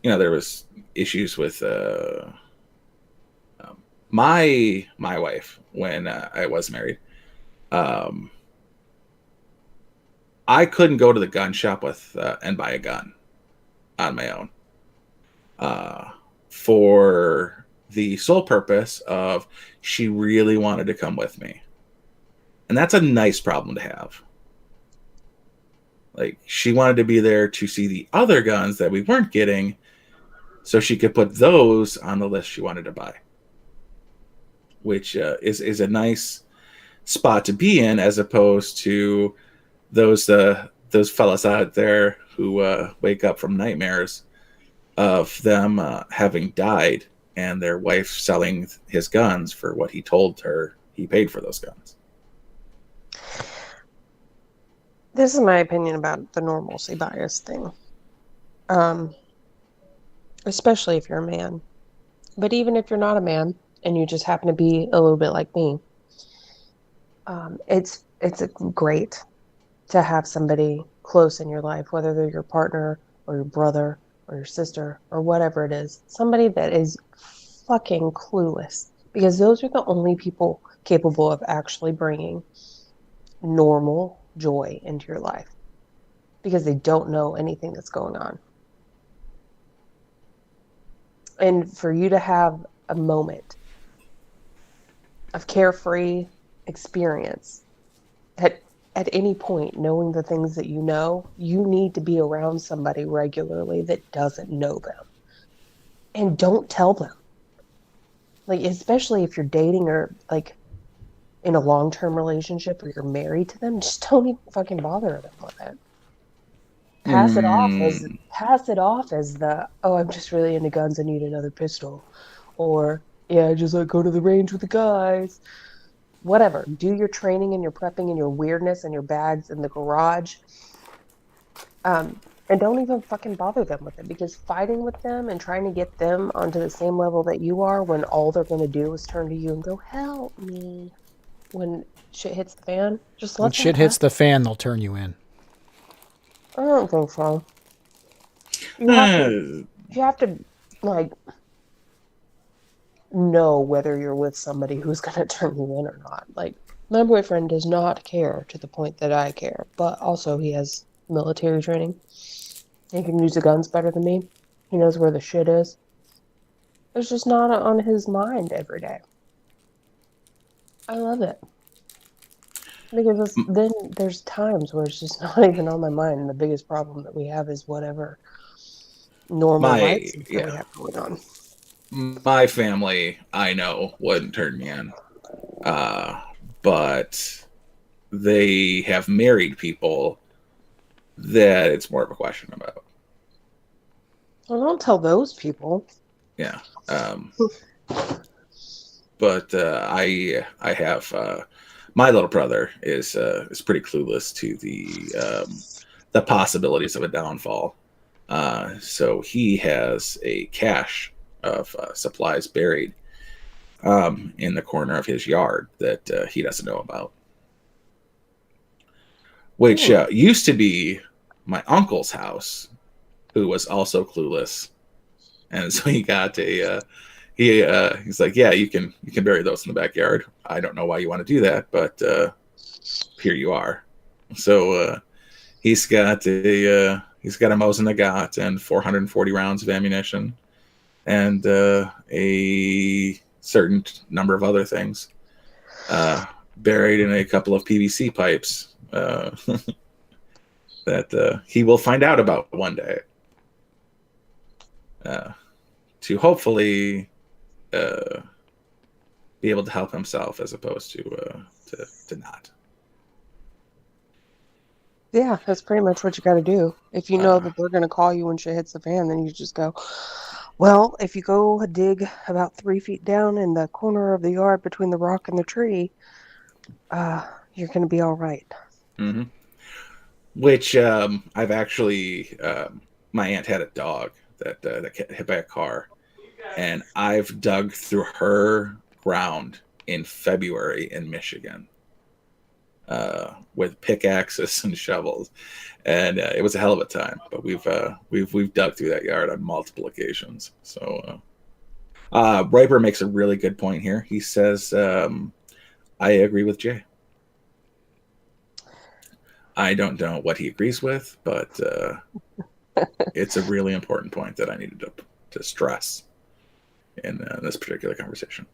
There was issues with my wife when I was married. I couldn't go to the gun shop and buy a gun on my own for the sole purpose of she really wanted to come with me. And that's a nice problem to have. Like, she wanted to be there to see the other guns that we weren't getting so she could put those on the list she wanted to buy, which is a nice spot to be in, as opposed to those fellas out there who wake up from nightmares of them having died and their wife selling his guns for what he told her he paid for those guns. This is my opinion about the normalcy bias thing. Especially if you're a man. But even if you're not a man and you just happen to be a little bit like me, it's great to have somebody close in your life, whether they're your partner or your brother or your sister or whatever it is, somebody that is fucking clueless, because those are the only people capable of actually bringing normal joy into your life, because they don't know anything that's going on. And for you to have a moment of carefree experience at any point, knowing the things that you know, you need to be around somebody regularly that doesn't know them. And don't tell them. Like, especially if you're dating or like in a long-term relationship or you're married to them, just don't even fucking bother them with it. Pass it off as the, oh, I'm just really into guns, I need another pistol. Or, yeah, I just like go to the range with the guys. Whatever. Do your training and your prepping and your weirdness and your bags in the garage. And don't even fucking bother them with it, because fighting with them and trying to get them onto the same level that you are when all they're going to do is turn to you and go, help me. When shit hits the fan, just let When shit hits the fan, they'll turn you in. I don't think so. You have to like know whether you're with somebody who's going to turn you in or not. Like, my boyfriend does not care to the point that I care, but also he has military training. He can use the guns better than me. He knows where the shit is. It's just not on his mind every day. I love it. Because then there's times where it's just not even on my mind. And the biggest problem that we have is whatever normal lights that we have going on. my family, I know, wouldn't turn me in. But they have married people that it's more of a question about. Well, don't tell those people. Yeah. But I have my little brother is pretty clueless to the possibilities of a downfall. So he has a cache of supplies buried in the corner of his yard that he doesn't know about, which used to be my uncle's house, who was also clueless, and so he got a he's like, yeah, you can bury those in the backyard. I don't know why you want to do that, but here you are. So he's got a Mosin Nagant and 440 rounds of ammunition and a certain number of other things buried in a couple of PVC pipes that he will find out about one day to hopefully be able to help himself as opposed to not. Yeah, that's pretty much what you got to do. If you know that they're going to call you when shit hits the fan, then you just go, well, if you go dig about 3 feet down in the corner of the yard between the rock and the tree, you're going to be all right. Mm-hmm. Which I've actually, my aunt had a dog that got hit by a car, and I've dug through her ground in February in Michigan with pickaxes and shovels, and it was a hell of a time. But we've dug through that yard on multiple occasions. So Riper makes a really good point here. He says, "I agree with Jay." I don't know what he agrees with, but it's a really important point that I needed to stress in this particular conversation.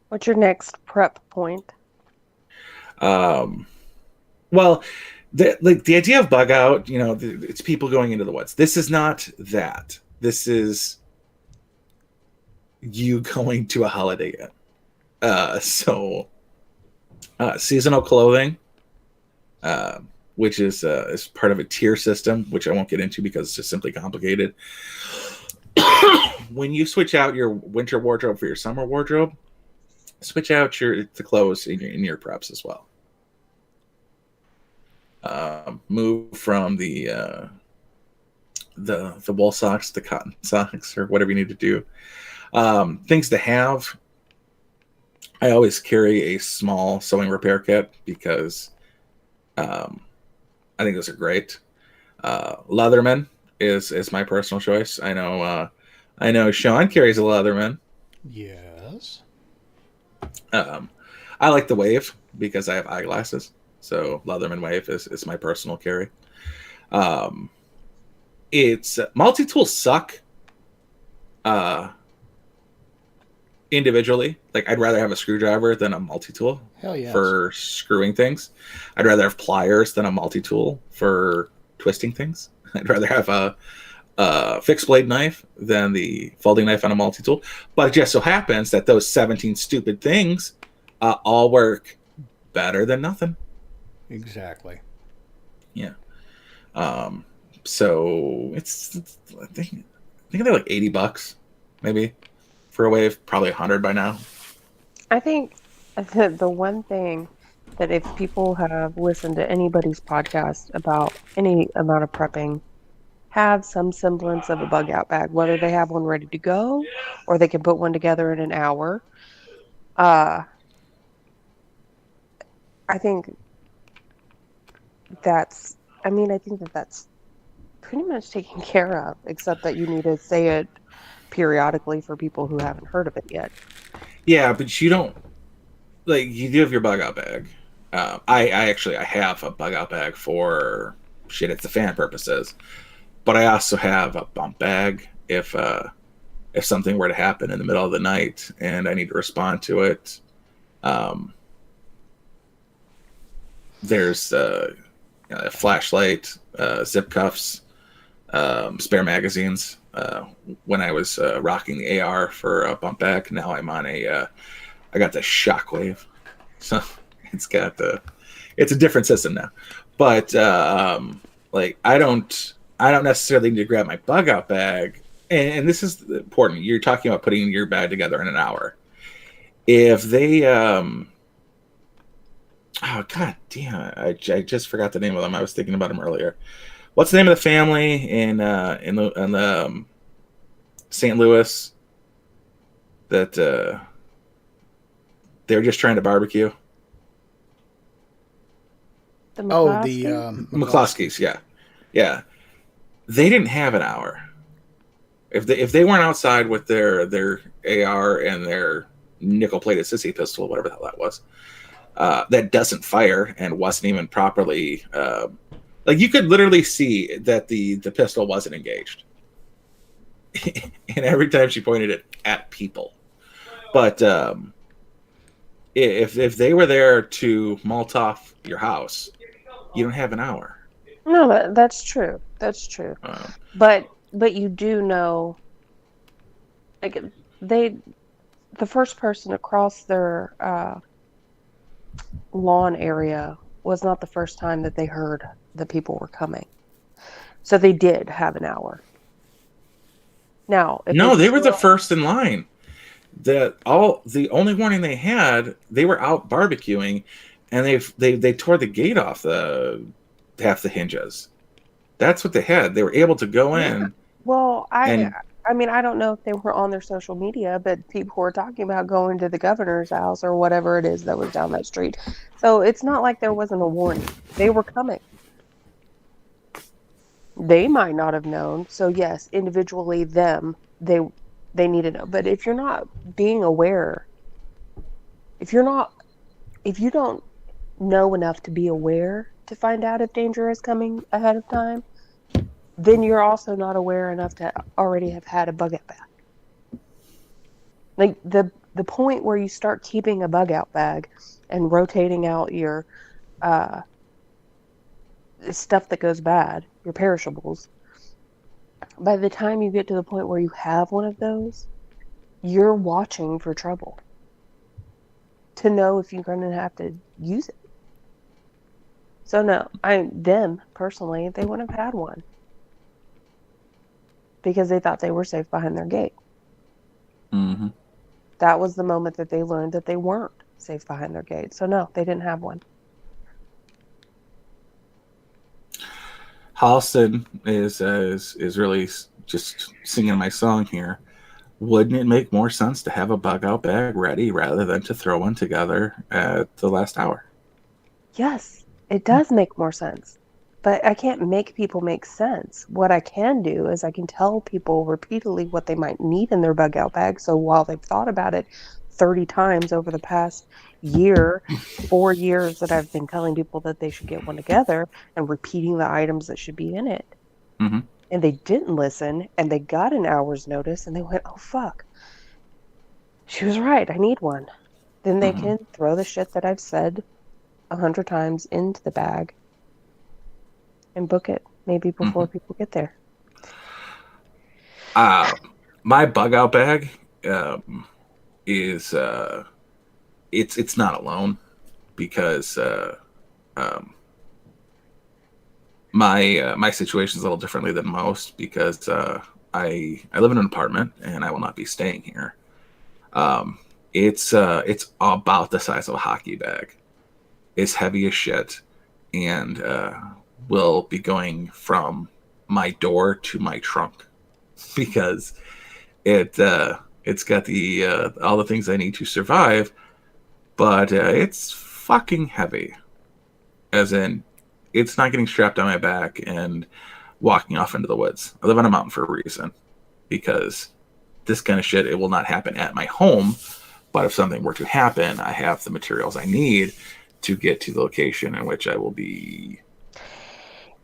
What's your next prep point? Well, the idea of bug out, it's people going into the woods. This is not that. This is you going to a Holiday Inn. So seasonal clothing, which is part of a tier system, which I won't get into because it's just simply complicated. When you switch out your winter wardrobe for your summer wardrobe, switch out the clothes in your preps as well. Move from the wool socks to cotton socks or whatever you need to do. Things to have. I always carry a small sewing repair kit because I think those are great. Leatherman is my personal choice. I know Sean carries a Leatherman. Yes. I like the Wave because I have eyeglasses. So Leatherman Wave is my personal carry. It's multi-tools suck individually. Like, I'd rather have a screwdriver than a multi-tool. Hell yes. For screwing things. I'd rather have pliers than a multi-tool for twisting things. I'd rather have a fixed blade knife than the folding knife on a multi-tool. But it just so happens that those 17 stupid things all work better than nothing. Exactly. Yeah. So it's I think they're like $80 maybe for a Wave, probably 100 by now. I think the one thing that if people have listened to anybody's podcast about any amount of prepping, have some semblance of a bug out bag, whether they have one ready to go or they can put one together in an hour. I think that's pretty much taken care of, except that you need to say it periodically for people who haven't heard of it yet. Yeah, but you don't, like, you do have your bug out bag. I have a bug out bag for shit at the fan purposes, but I also have a bump bag if something were to happen in the middle of the night and I need to respond to it. There's a flashlight, zip cuffs, spare magazines, when I was rocking the AR for a bump back. Now I'm on I got the Shockwave, so it's got it's a different system now. But like I don't necessarily need to grab my bug out bag, and this is important. You're talking about putting your bag together in an hour. If they oh god damn, I just forgot the name of them. I was thinking about them earlier. What's the name of the family in the St. Louis that they're just trying to barbecue? The McCloskeys, yeah. They didn't have an hour. If they weren't outside with their AR and their nickel-plated sissy pistol, whatever the hell that was, that doesn't fire and wasn't even properly. Like you could literally see that the pistol wasn't engaged, and every time she pointed it at people. But if they were there to Molotov your house, you don't have an hour. No, that's true. That's true. But you do know, like the first person across their lawn area was not the first time that they heard that people were coming. So they did have an hour. Now, they were the first in line. The only warning they had, they were out barbecuing, and they tore the gate off half the hinges. That's what they had. They were able to go in. Well, I mean, I don't know if they were on their social media, but people were talking about going to the governor's house or whatever it is that was down that street. So it's not like there wasn't a warning. They were coming. They might not have known. So yes, individually they need to know. But if you're not being aware, if you don't know enough to be aware to find out if danger is coming ahead of time, then you're also not aware enough to already have had a bug out bag. Like the point where you start keeping a bug out bag and rotating out your stuff that goes bad, your perishables, by the time you get to the point where you have one of those, you're watching for trouble to know if you're going to have to use it. So no, them personally, they wouldn't have had one because they thought they were safe behind their gate. Mm-hmm. That was the moment that they learned that they weren't safe behind their gate. So no, they didn't have one. Halston is really just singing my song here. Wouldn't it make more sense to have a bug out bag ready rather than to throw one together at the last hour? Yes, it does make more sense. But I can't make people make sense. What I can do is I can tell people repeatedly what they might need in their bug out bag. So while they've thought about it 30 times over the past year, 4 years that I've been telling people that they should get one together and repeating the items that should be in it. Mm-hmm. And they didn't listen, and they got an hour's notice, and they went, oh, fuck. She was right. I need one. Then they can throw the shit that I've said 100 times into the bag and book it maybe before people get there. My bug out bag is it's not alone because my situation is a little differently than most because I live in an apartment and I will not be staying here. It's about the size of a hockey bag. It's heavy as shit and will be going from my door to my trunk because it's got the all the things I need to survive, but it's fucking heavy. As in, it's not getting strapped on my back and walking off into the woods. I live on a mountain for a reason because this kind of shit, it will not happen at my home. But if something were to happen, I have the materials I need to get to the location in which I will be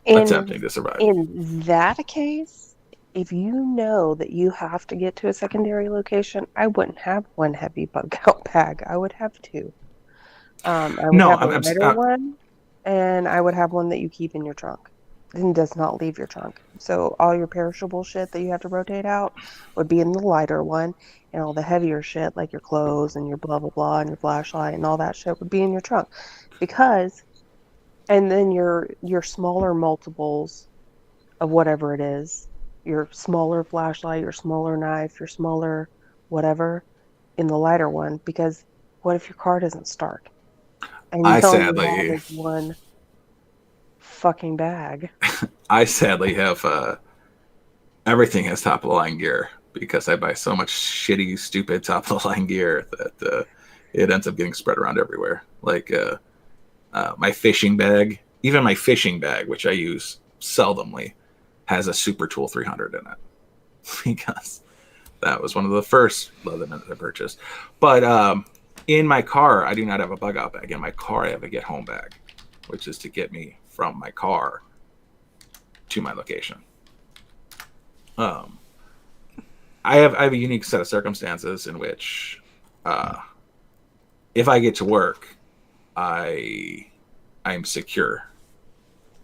attempting to survive. In that case, if you know that you have to get to a secondary location, I wouldn't have one heavy bug out bag. I would have two. I would have a lighter one, and I would have one that you keep in your trunk. and does not leave your trunk. So all your perishable shit that you have to rotate out would be in the lighter one, and all the heavier shit like your clothes and your blah blah blah and your flashlight and all that shit would be in your trunk. Because and then your smaller multiples of whatever it is, your smaller flashlight, your smaller knife, your smaller whatever in the lighter one, because what if your car doesn't start and I all you have sadly, is one fucking bag? I sadly have everything has top of the line gear because I buy so much shitty, stupid top of the line gear that it ends up getting spread around everywhere. Like my fishing bag, even my fishing bag, which I use seldomly, has a Super Tool 300 in it because that was one of the first Leatherman I purchased. But in my car, I do not have a bug out bag. In my car, I have a get home bag, which is to get me from my car to my location. I have a unique set of circumstances in which if I get to work, I'm secure,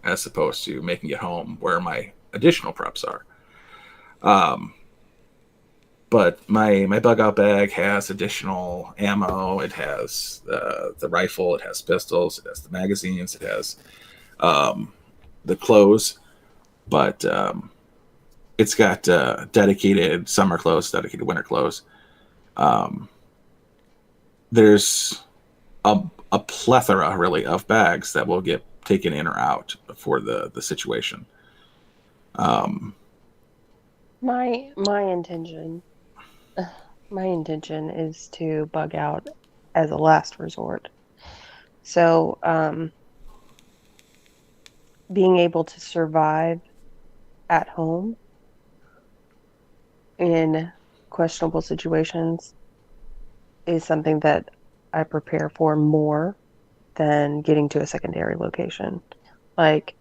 as opposed to making it home where my additional preps are. But my bug out bag has additional ammo. It has the rifle. It has pistols. It has the magazines. It has the clothes. But it's got dedicated summer clothes, dedicated winter clothes. There's a plethora, really, of bags that will get taken in or out for the situation. My intention is to bug out as a last resort. So being able to survive at home in questionable situations is something that I prepare for more than getting to a secondary location. Like,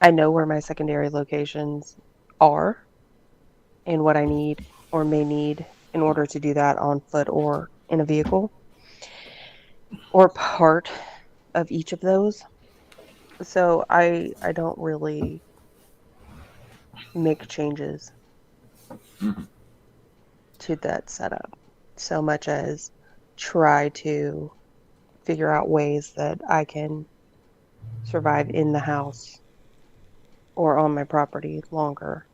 I know where my secondary locations are and what I need or may need in order to do that on foot or in a vehicle or part of each of those. So I don't really make changes to that setup so much as try to figure out ways that I can survive in the house or on my property longer.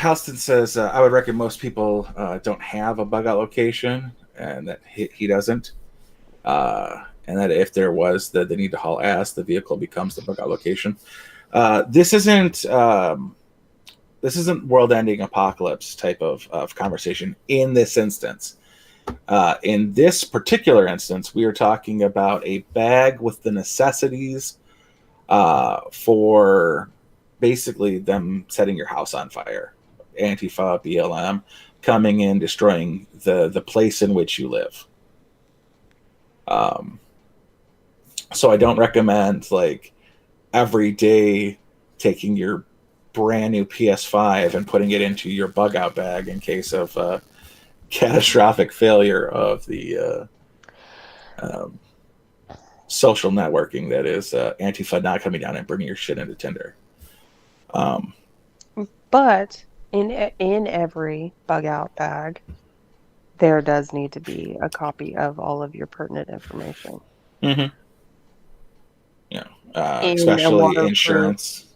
Houston says, I would reckon most people don't have a bug out location, and that he doesn't. And that if there was, that they need to haul ass, the vehicle becomes the bug out location. This isn't world-ending apocalypse type of conversation in this instance. In this particular instance, we are talking about a bag with the necessities for basically them setting your house on fire. Antifa, BLM, coming in, destroying the place in which you live. So I don't recommend like every day taking your brand new PS5 and putting it into your bug out bag in case of catastrophic failure of the social networking that is Antifa not coming down and bringing your shit into Tinder. But in every bug out bag, there does need to be a copy of all of your pertinent information. Mm-hmm. Yeah, In especially insurance.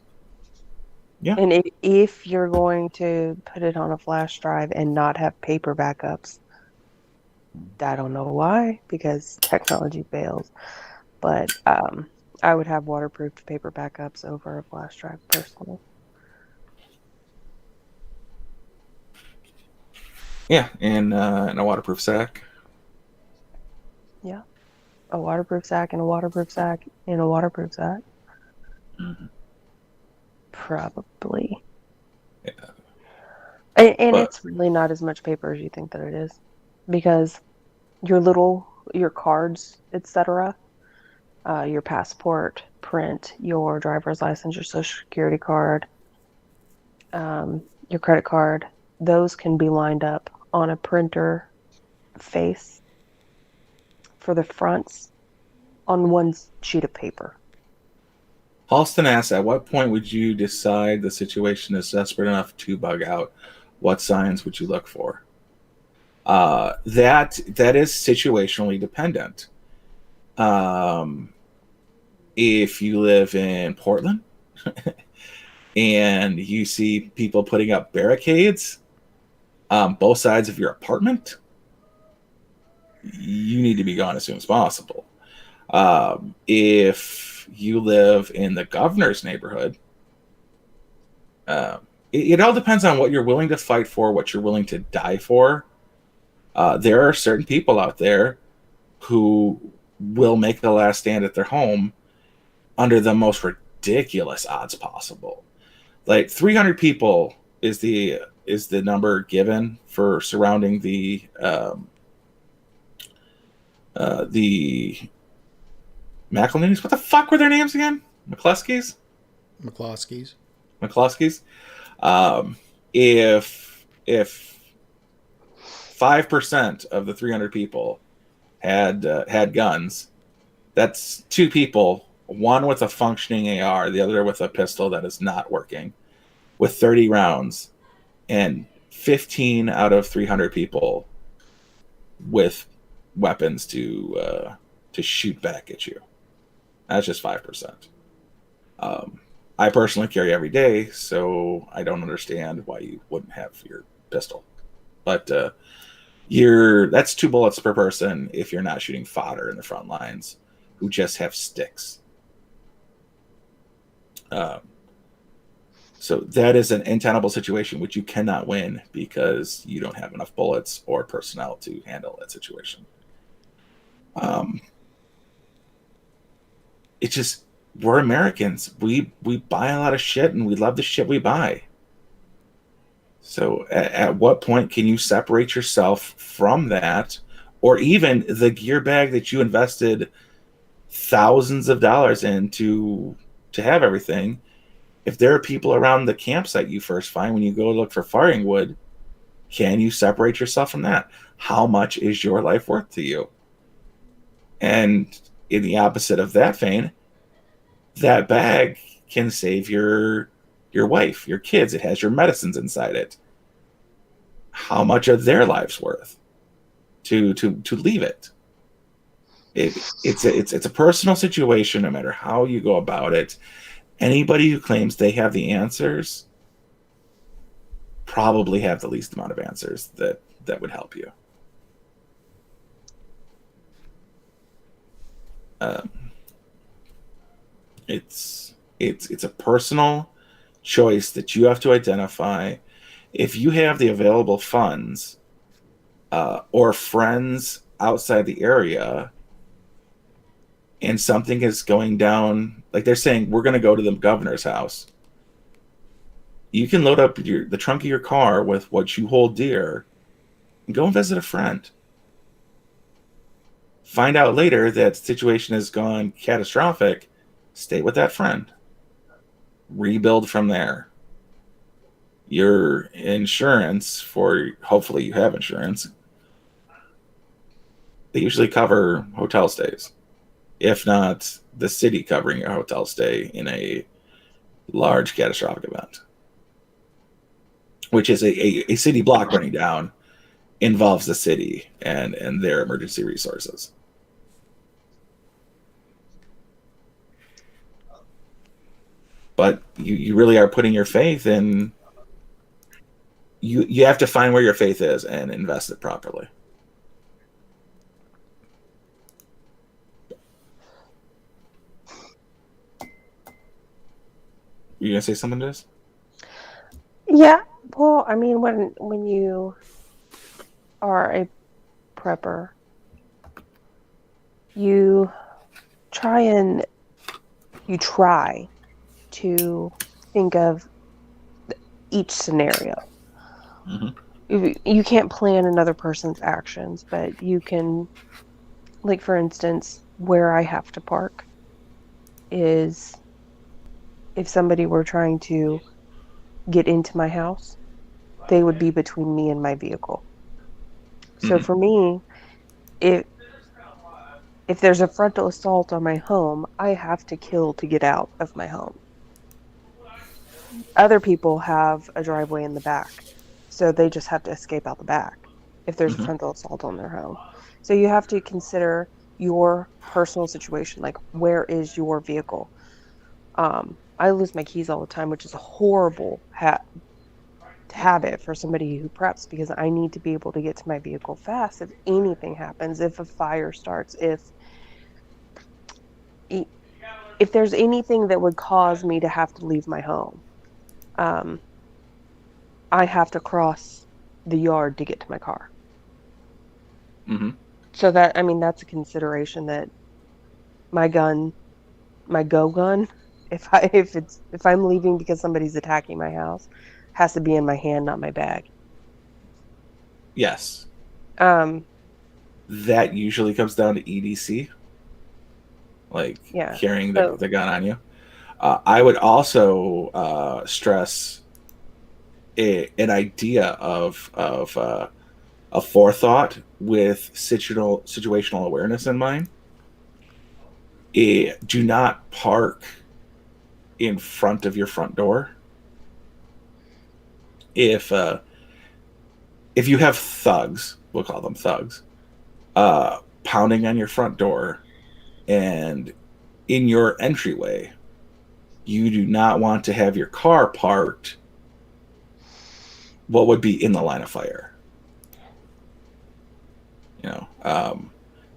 Yeah. And if you're going to put it on a flash drive and not have paper backups, I don't know why, because technology fails. But I would have waterproof paper backups over a flash drive personally. Yeah, in a waterproof sack. Yeah. A waterproof sack and a waterproof sack in a waterproof sack. Mm-hmm. Probably. Yeah. And it's really not as much paper as you think that it is. Because your cards, etc., your passport print, your driver's license, your social security card, your credit card, those can be lined up on a printer face for the fronts on one sheet of paper. Halston asks, at what point would you decide the situation is desperate enough to bug out? What signs would you look for? That is situationally dependent. If you live in Portland and you see people putting up barricades on both sides of your apartment, you need to be gone as soon as possible. If you live in the governor's neighborhood, it all depends on what you're willing to fight for, what you're willing to die for. There are certain people out there who will make the last stand at their home under the most ridiculous odds possible. Like 300 people is the number given for surrounding the McElhenney's. What the fuck were their names again? McCluskey's? McCloskey's. If 5% of the 300 people had guns, that's 2 people, one with a functioning AR, the other with a pistol that is not working, with 30 rounds, and 15 out of 300 people with weapons to shoot back at you. That's just 5%. I personally carry every day, so I don't understand why you wouldn't have your pistol. But that's 2 bullets per person if you're not shooting fodder in the front lines who just have sticks. So that is an untenable situation which you cannot win because you don't have enough bullets or personnel to handle that situation. It's just, we're Americans. We buy a lot of shit and we love the shit we buy. So at what point can you separate yourself from that, or even the gear bag that you invested thousands of dollars in to have everything? If there are people around the campsite you first find when you go look for firing wood, can you separate yourself from that? How much is your life worth to you? And in the opposite of that vein, that bag can save your wife, your kids. It has your medicines inside it. How much are their lives worth to leave it? It's a personal situation, no matter how you go about it. Anybody who claims they have the answers probably have the least amount of answers that would help you. It's a personal choice that you have to identify. If you have the available funds or friends outside the area and something is going down, like they're saying, we're going to go to the governor's house, you can load up the trunk of your car with what you hold dear and go and visit a friend. Find out later that the situation has gone catastrophic, stay with that friend. Rebuild from there. Your insurance, hopefully you have insurance, they usually cover hotel stays. If not, the city covering your hotel stay in a large catastrophic event, which is a city block burning down, involves the city and their emergency resources. But you really are putting your faith in. You have to find where your faith is and invest it properly. You gonna say something to this? Yeah. Well, I mean, when you are a prepper, you try to think of each scenario. Mm-hmm. You can't plan another person's actions, but you can, like, for instance, where I have to park is if somebody were trying to get into my house, they would be between me and my vehicle. So for me, if if there's a frontal assault on my home, I have to kill to get out of my home. Other people have a driveway in the back, so they just have to escape out the back if there's a frontal assault on their home. So you have to consider your personal situation, like where is your vehicle? I lose my keys all the time, which is a horrible habit for somebody who preps, because I need to be able to get to my vehicle fast if anything happens, if a fire starts, if there's anything that would cause me to have to leave my home. I have to cross the yard to get to my car. So that, I mean, that's a consideration that my gun, my go gun, if I'm leaving because somebody's attacking my house, has to be in my hand, not my bag. Yes. That usually comes down to EDC, like carrying the gun on you. I would also stress an idea of a forethought with situational awareness in mind. Do not park in front of your front door. If you have thugs, we'll call them thugs, pounding on your front door and in your entryway, you do not want to have your car parked what would be in the line of fire. You know,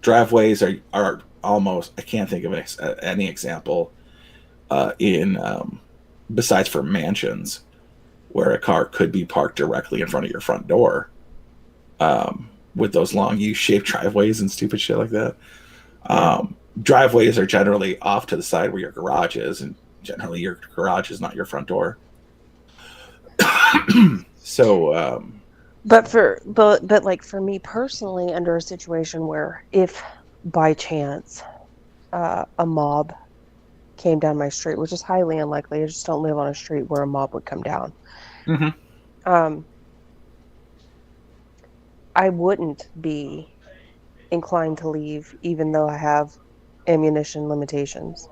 driveways are almost, I can't think of any example besides for mansions where a car could be parked directly in front of your front door, with those long U-shaped driveways and stupid shit like that. Driveways are generally off to the side where your garage is, and generally your garage is not your front door. So, but like for me personally, under a situation where if by chance a mob came down my street, which is highly unlikely, I just don't live on a street where a mob would come down. I wouldn't be inclined to leave, even though I have ammunition limitations,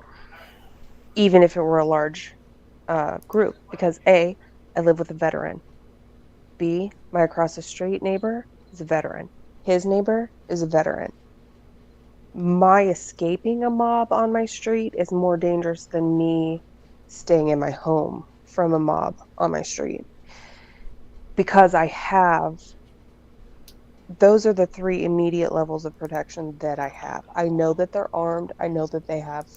even if it were a large group, because A, I live with a veteran. B, my across the street neighbor is a veteran. His neighbor is a veteran. My escaping a mob on my street is more dangerous than me staying in my home from a mob on my street. Because those are the 3 immediate levels of protection that I have. I know that they're armed. I know that they have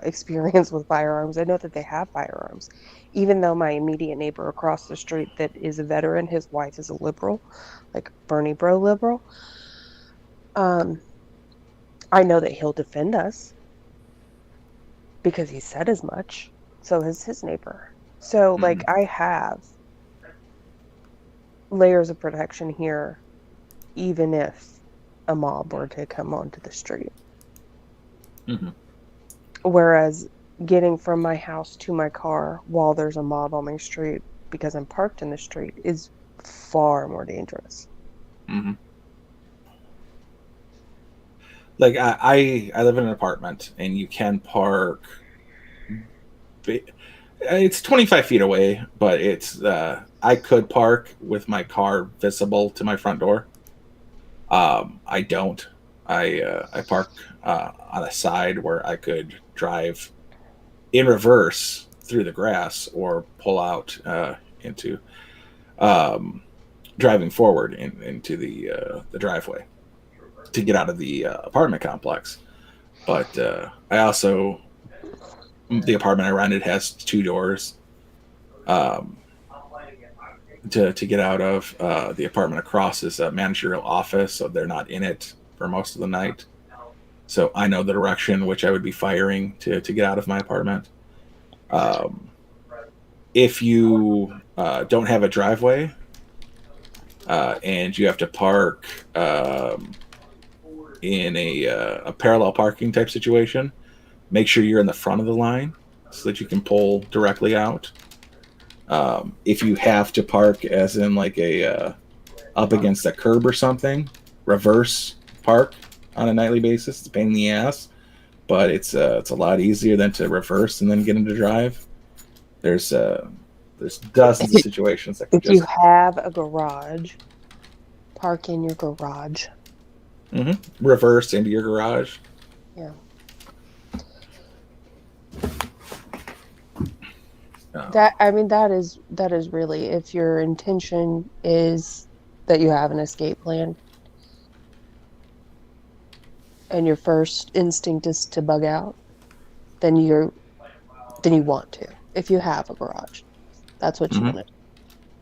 experience with firearms. I know that they have firearms. Even though my immediate neighbor across the street that is a veteran, his wife is a liberal, like Bernie bro liberal. I know that he'll defend us because he said as much. So is his neighbor. So like I have layers of protection here, even if a mob were to come onto the street. Whereas getting from my house to my car while there's a mob on my street because I'm parked in the street is far more dangerous. Like I live in an apartment, and you can park. It's 25 feet away, but it's I could park with my car visible to my front door. I don't. I park on a side where I could drive in reverse through the grass or pull out into driving forward into the driveway to get out of the apartment complex. But I also, the apartment I rented has 2 doors to get out of. The apartment across is a managerial office, so they're not in it for most of the night. So I know the direction which I would be firing to get out of my apartment. If you don't have a driveway and you have to park in a parallel parking type situation, make sure you're in the front of the line so that you can pull directly out. If you have to park as in like a up against a curb or something, reverse park on a nightly basis. It's a pain in the ass, but it's a lot easier than to reverse and then get into drive. There's dozens of situations that can If you just have a garage, park in your garage. reverse into your garage. Yeah. That is really, if your intention is that you have an escape plan and your first instinct is to bug out, then you want to. If you have a garage, that's what you want to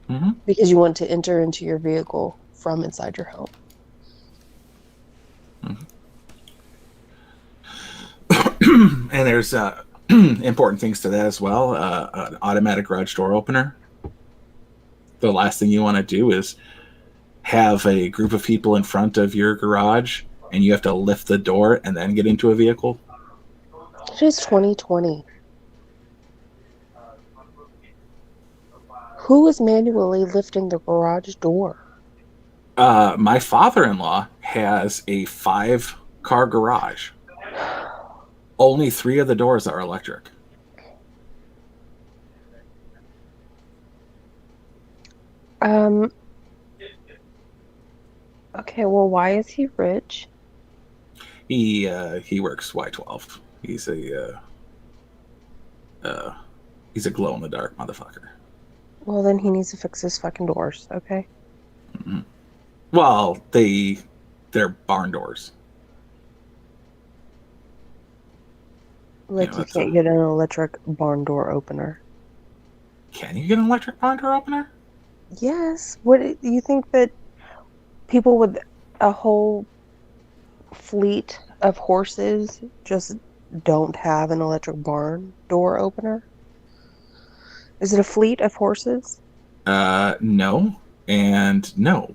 do. Because you want to enter into your vehicle from inside your home. And there's important things to that as well. An automatic garage door opener. The last thing you want to do is have a group of people in front of your garage and you have to lift the door and then get into a vehicle. It is 2020. Who is manually lifting the garage door? My father-in-law has a 5-car garage. Only 3 of the doors are electric. Okay, well, why is he rich? He works Y12. He's a glow in the dark motherfucker. Well, then he needs to fix his fucking doors, okay? Well, they're barn doors. Like, you can't get an electric barn door opener. Can you get an electric barn door opener? Yes. What do you think that people with a whole fleet of horses just don't have an electric barn door opener? Is it a fleet of horses? No, and no.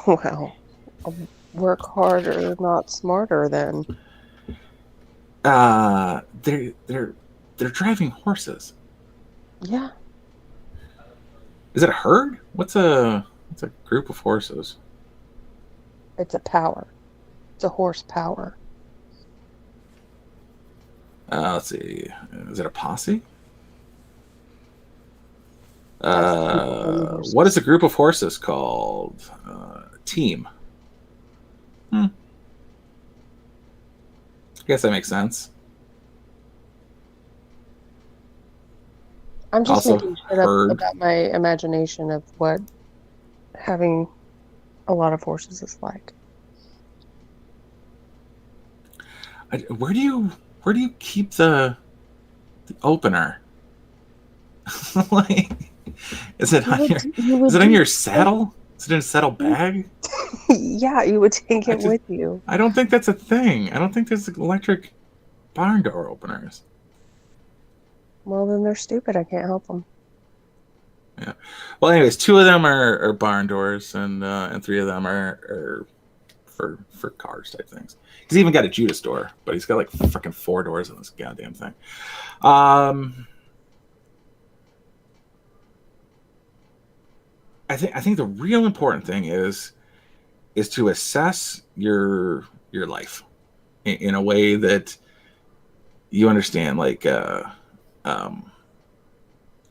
Well, work harder, not smarter. Then. They're driving horses. Yeah. Is it a herd? What's a group of horses? It's a power. It's a horsepower. Let's see. Is it a posse? What is a group of horses called? Team. I guess that makes sense. I'm just Also making shit up about my imagination of what having a lot of horses is like. Where do you keep the opener? Like, is it on your saddle? Is it in a saddle bag? Yeah, you would take it with you. I don't think that's a thing. I don't think there's electric barn door openers. Well, then they're stupid. I can't help them. Yeah. Well, anyways, 2 of them are barn doors, and 3 of them are for cars type things. He's even got a Judas door, but he's got like freaking 4 doors on this goddamn thing. I think the real important thing is to assess your life in a way that you understand. Like,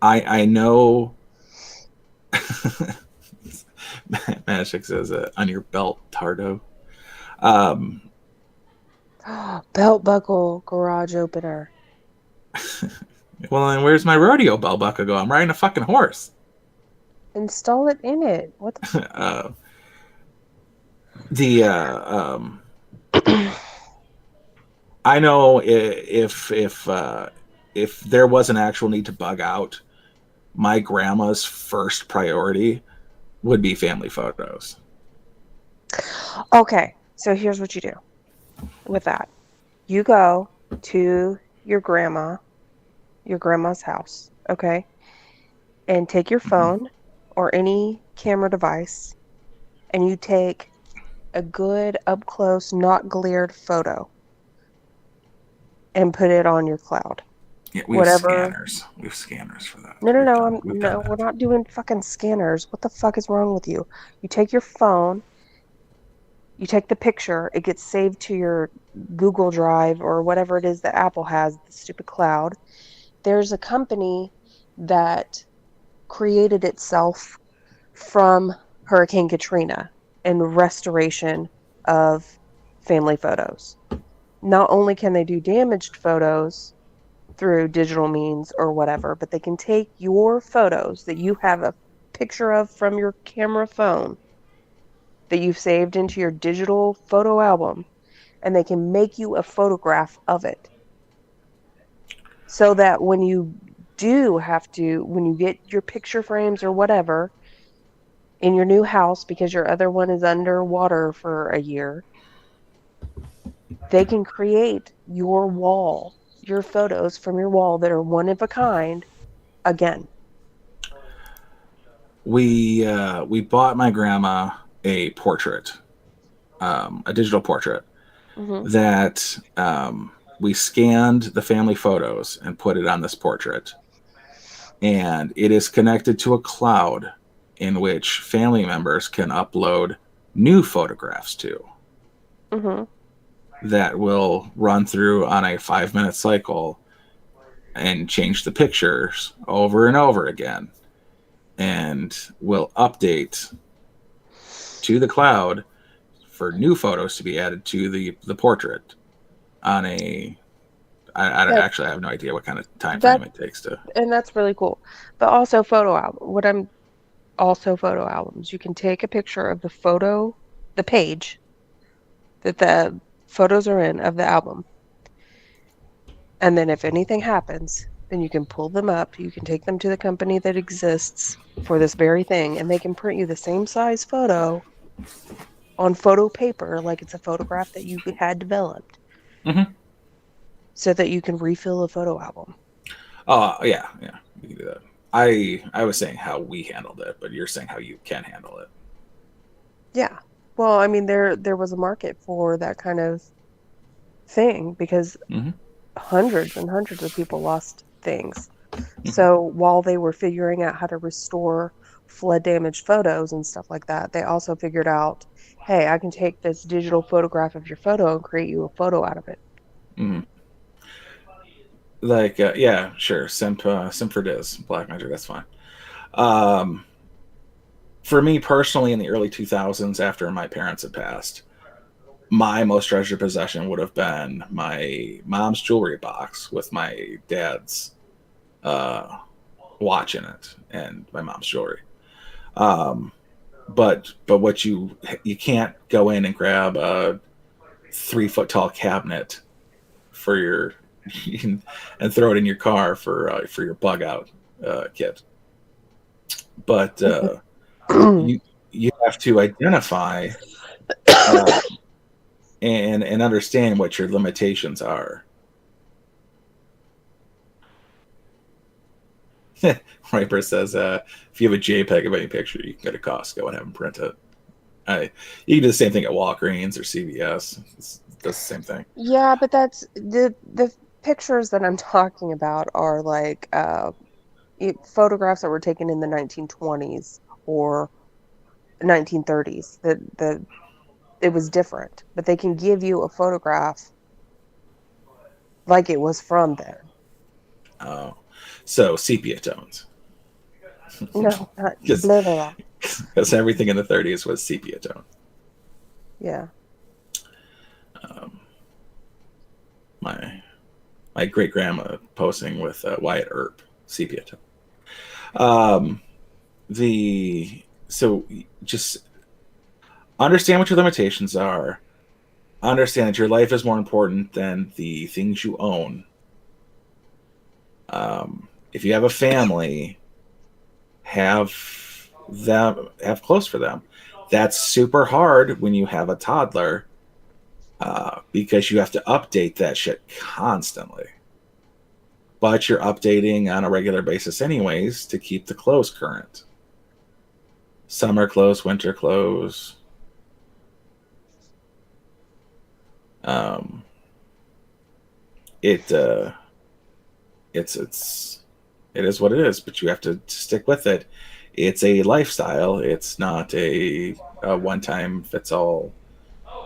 I know. Magic says on your belt, Tardo. Belt buckle garage opener. Well, then where's my rodeo belt buckle go? I'm riding a fucking horse. Install it in it. What the I know if there was an actual need to bug out, my grandma's first priority would be family photos. Okay, so here's what you do with that. You go to your grandma's house, okay? And take your phone or any camera device, and you take a good up close, not glared photo and put it on your cloud. Yeah, we have scanners. We have scanners for that. No, we're not doing fucking scanners. What the fuck is wrong with you? You take your phone You take the picture, it gets saved to your Google Drive or whatever it is that Apple has, the stupid cloud. There's a company that created itself from Hurricane Katrina and restoration of family photos. Not only can they do damaged photos through digital means or whatever, but they can take your photos that you have a picture of from your camera phone that you've saved into your digital photo album, and they can make you a photograph of it. So that when you when you get your picture frames or whatever in your new house because your other one is underwater for a year, they can create your wall, your photos from your wall that are one of a kind again. We bought my grandma a portrait, a digital portrait that we scanned the family photos and put it on this portrait. And it is connected to a cloud in which family members can upload new photographs to. That will run through on a 5-minute cycle and change the pictures over and over again. And will update to the cloud for new photos to be added to the portrait on a I have no idea what kind of time frame it takes to. And that's really cool. But also photo albums. Photo albums. You can take a picture of the page that the photos are in of the album. And then if anything happens, then you can pull them up. You can take them to the company that exists for this very thing, and they can print you the same size photo on photo paper like it's a photograph that you had developed. So that you can refill a photo album. Oh, yeah, you can do that. I was saying how we handled it, but you're saying how you can handle it. Yeah. Well, I mean, there was a market for that kind of thing because hundreds and hundreds of people lost things. So while they were figuring out how to restore flood damaged photos and stuff like that, they also figured out, hey, I can take this digital photograph of your photo and create you a photo out of it. Like, yeah, sure. Simp for Diz, Black Magic, that's fine. For me personally, in the early 2000s, after my parents had passed, my most treasured possession would have been my mom's jewelry box with my dad's watch in it and my mom's jewelry. But what you can't go in and grab a 3-foot tall cabinet for your and throw it in your car for your bug out kit. But you have to identify and understand what your limitations are. Riper says, if you have a JPEG of any picture, you can go to Costco and have them print it. You can do the same thing at Walgreens or CVS. It's the same thing. Yeah, but that's the pictures that I'm talking about are like photographs that were taken in the 1920s or 1930s. That it was different, but they can give you a photograph like it was from there. Oh, so sepia tones. No, not blah, blah. Because everything in the 30s was sepia tone. Yeah. My great grandma posing with Wyatt Earp, sepia tone. So just understand what your limitations are. Understand that your life is more important than the things you own. If you have a family, have clothes for them. That's super hard when you have a toddler, because you have to update that shit constantly. But you're updating on a regular basis anyways to keep the clothes current. Summer clothes, winter clothes. It is what it is, but you have to stick with it. It's a lifestyle. It's not a one-time fits all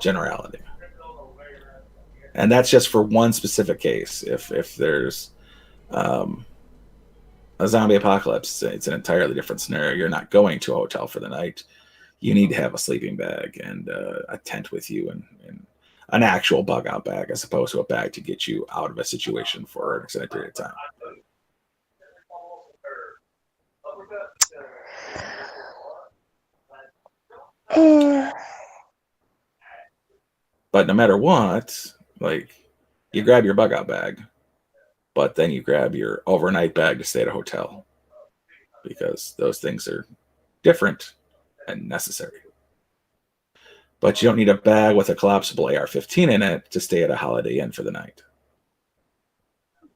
generality. And that's just for one specific case. If there's a zombie apocalypse, it's an entirely different scenario. You're not going to a hotel for the night. You need to have a sleeping bag and a tent with you and an actual bug out bag as opposed to a bag to get you out of a situation for an extended period of time. But no matter what, like, you grab your bug out bag, but then you grab your overnight bag to stay at a hotel because those things are different and necessary. But you don't need a bag with a collapsible AR-15 in it to stay at a Holiday Inn for the night.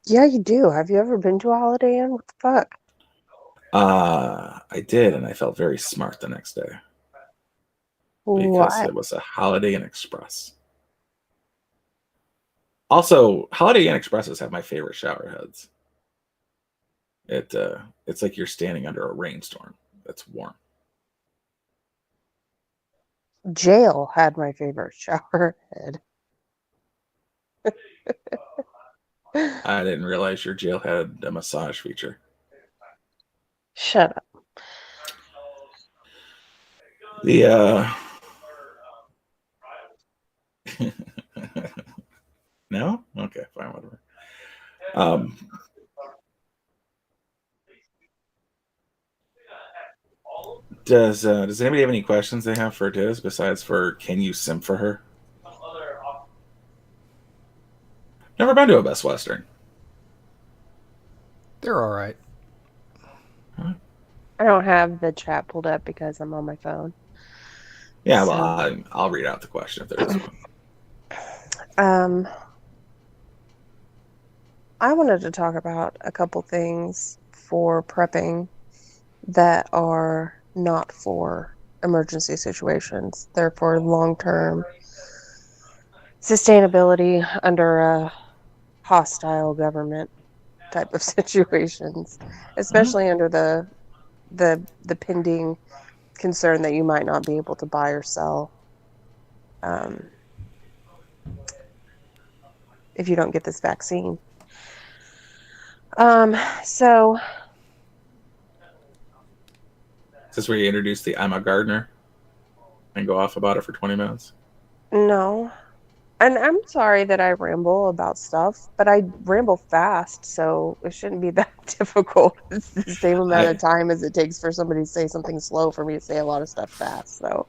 Yeah, you do. Have you ever been to a Holiday Inn? What the fuck? I did, and I felt very smart the next day. Because it was a Holiday Inn Express. Also, Holiday Inn Expresses have my favorite shower heads. It's like you're standing under a rainstorm that's warm. Jail had my favorite shower head. I didn't realize your jail had a massage feature. Shut up. No? Okay, fine, whatever. Does anybody have any questions they have for Diz besides for can you simp for her? Never been to a Best Western. They're all right. I don't have the chat pulled up because I'm on my phone. Yeah, so. Well, I'll read out the question if there is one. I wanted to talk about a couple things for prepping that are not for emergency situations. They're for long-term sustainability under a hostile government type of situations, especially under the pending concern that you might not be able to buy or sell if you don't get this vaccine. So is this where you introduce the I'm a gardener and go off about it for 20 minutes? No. And I'm sorry that I ramble about stuff, but I ramble fast, so it shouldn't be that difficult. It's the same amount of time as it takes for somebody to say something slow for me to say a lot of stuff fast. So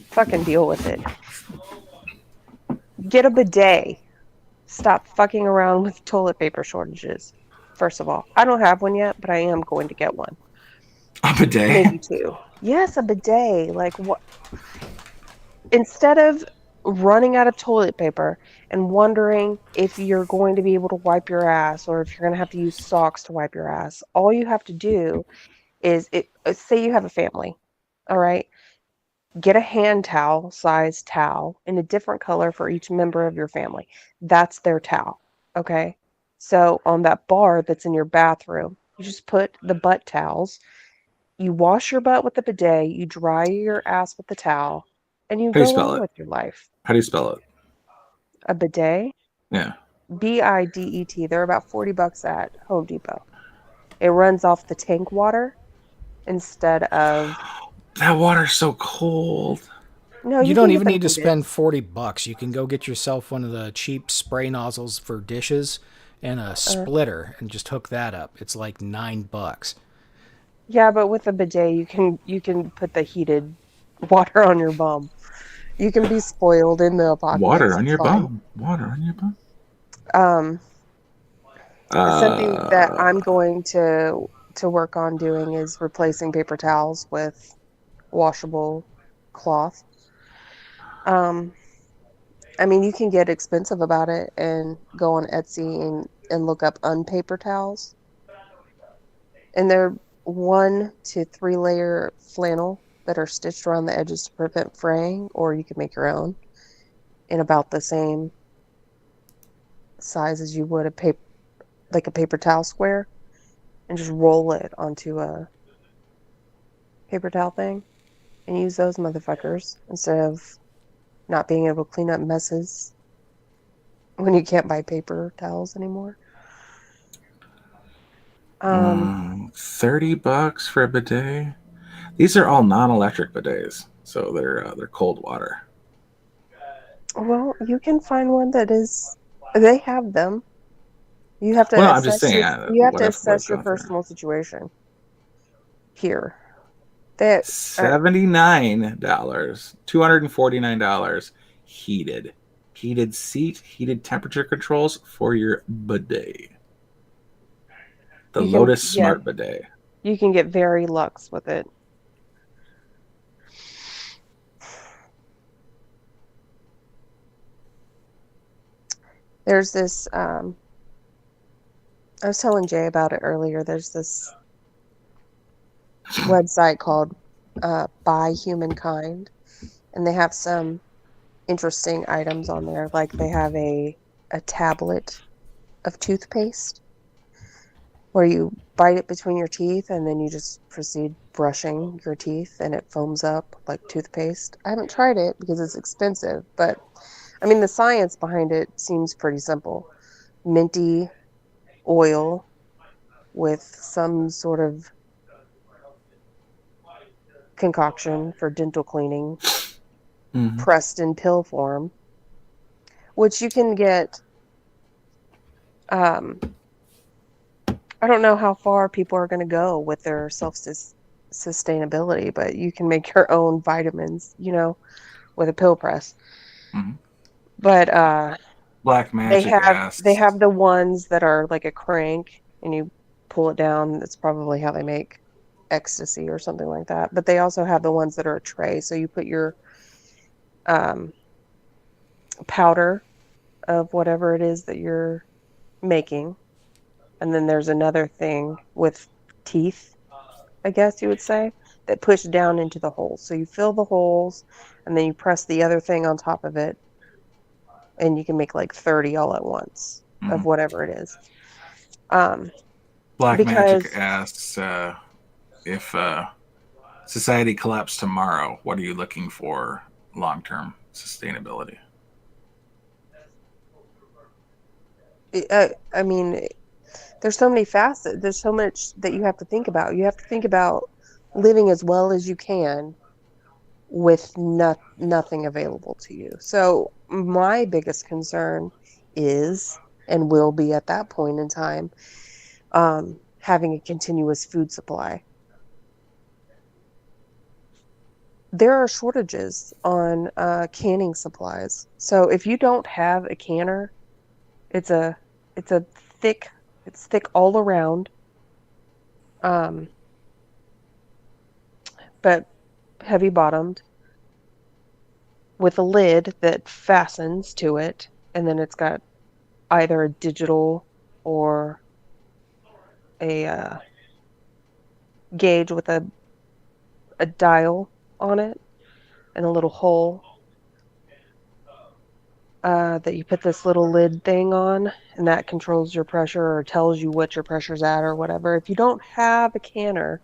fucking deal with it. Get a bidet. Stop fucking around with toilet paper shortages. First of all, I don't have one yet, but I am going to get one. A bidet? Maybe two. Yes, a bidet. Like what? Instead of running out of toilet paper and wondering if you're going to be able to wipe your ass or if you're going to have to use socks to wipe your ass, all you have to do is say you have a family, all right? Get a hand towel size towel in a different color for each member of your family. That's their towel, okay? So on that bar that's in your bathroom, you just put the butt towels. You wash your butt with the bidet, you dry your ass with the towel, and you go on with your life. How do you spell it? A bidet? Yeah. BIDET. They're about $40 at Home Depot. It runs off the tank water instead of... That water's so cold. No, you don't even need to spend $40. You can go get yourself one of the cheap spray nozzles for dishes and a splitter and just hook that up. It's like $9. Yeah, but with a bidet, you can put the heated water on your bum. You can be spoiled in the apocalypse. Water on your bum. Water on your bum. Something that I'm going to work on doing is replacing paper towels with washable cloth. I mean, you can get expensive about it and go on Etsy and look up unpaper towels. And they're 1 to 3 layer flannel that are stitched around the edges to prevent fraying, or you can make your own in about the same size as you would a paper towel square, and just roll it onto a paper towel thing and use those motherfuckers instead of not being able to clean up messes when you can't buy paper towels anymore. $30 for a bidet. These are all non-electric bidets, so they're cold water. Well, you can find one that is. They have them. You have to Well, no, I'm just assess saying. your personal situation. Here, that $79, $249, heated seat, heated temperature controls for your bidet. The Lotus Smart Bidet. You can get very luxe with it. There's this. I was telling Jay about it earlier. There's this website called By Humankind, and they have some interesting items on there. Like they have a tablet of toothpaste where you bite it between your teeth and then you just proceed brushing your teeth and it foams up like toothpaste. I haven't tried it because it's expensive, but I mean the science behind it seems pretty simple. Minty oil with some sort of concoction for dental cleaning, pressed in pill form, which you can get. I don't know how far people are going to go with their sustainability, but you can make your own vitamins, with a pill press. But Black Magic they have the ones that are like a crank and you pull it down. That's probably how they make ecstasy or something like that. But they also have the ones that are a tray. So you put your powder of whatever it is that you're making. And then there's another thing with teeth, I guess you would say, that push down into the holes. So you fill the holes and then you press the other thing on top of it. And you can make like 30 all at once of whatever it is. Magic asks if society collapsed tomorrow, what are you looking for long-term sustainability? I mean, there's so many facets. There's so much that you have to think about. You have to think about living as well as you can with nothing available to you. So my biggest concern is, and will be at that point in time, having a continuous food supply. There are shortages on canning supplies. So if you don't have a canner, it's thick all around, but heavy bottomed with a lid that fastens to it, and then it's got either a digital or a gauge with a dial on it and a little hole that you put this little lid thing on, and that controls your pressure or tells you what your pressure's at or whatever. If you don't have a canner,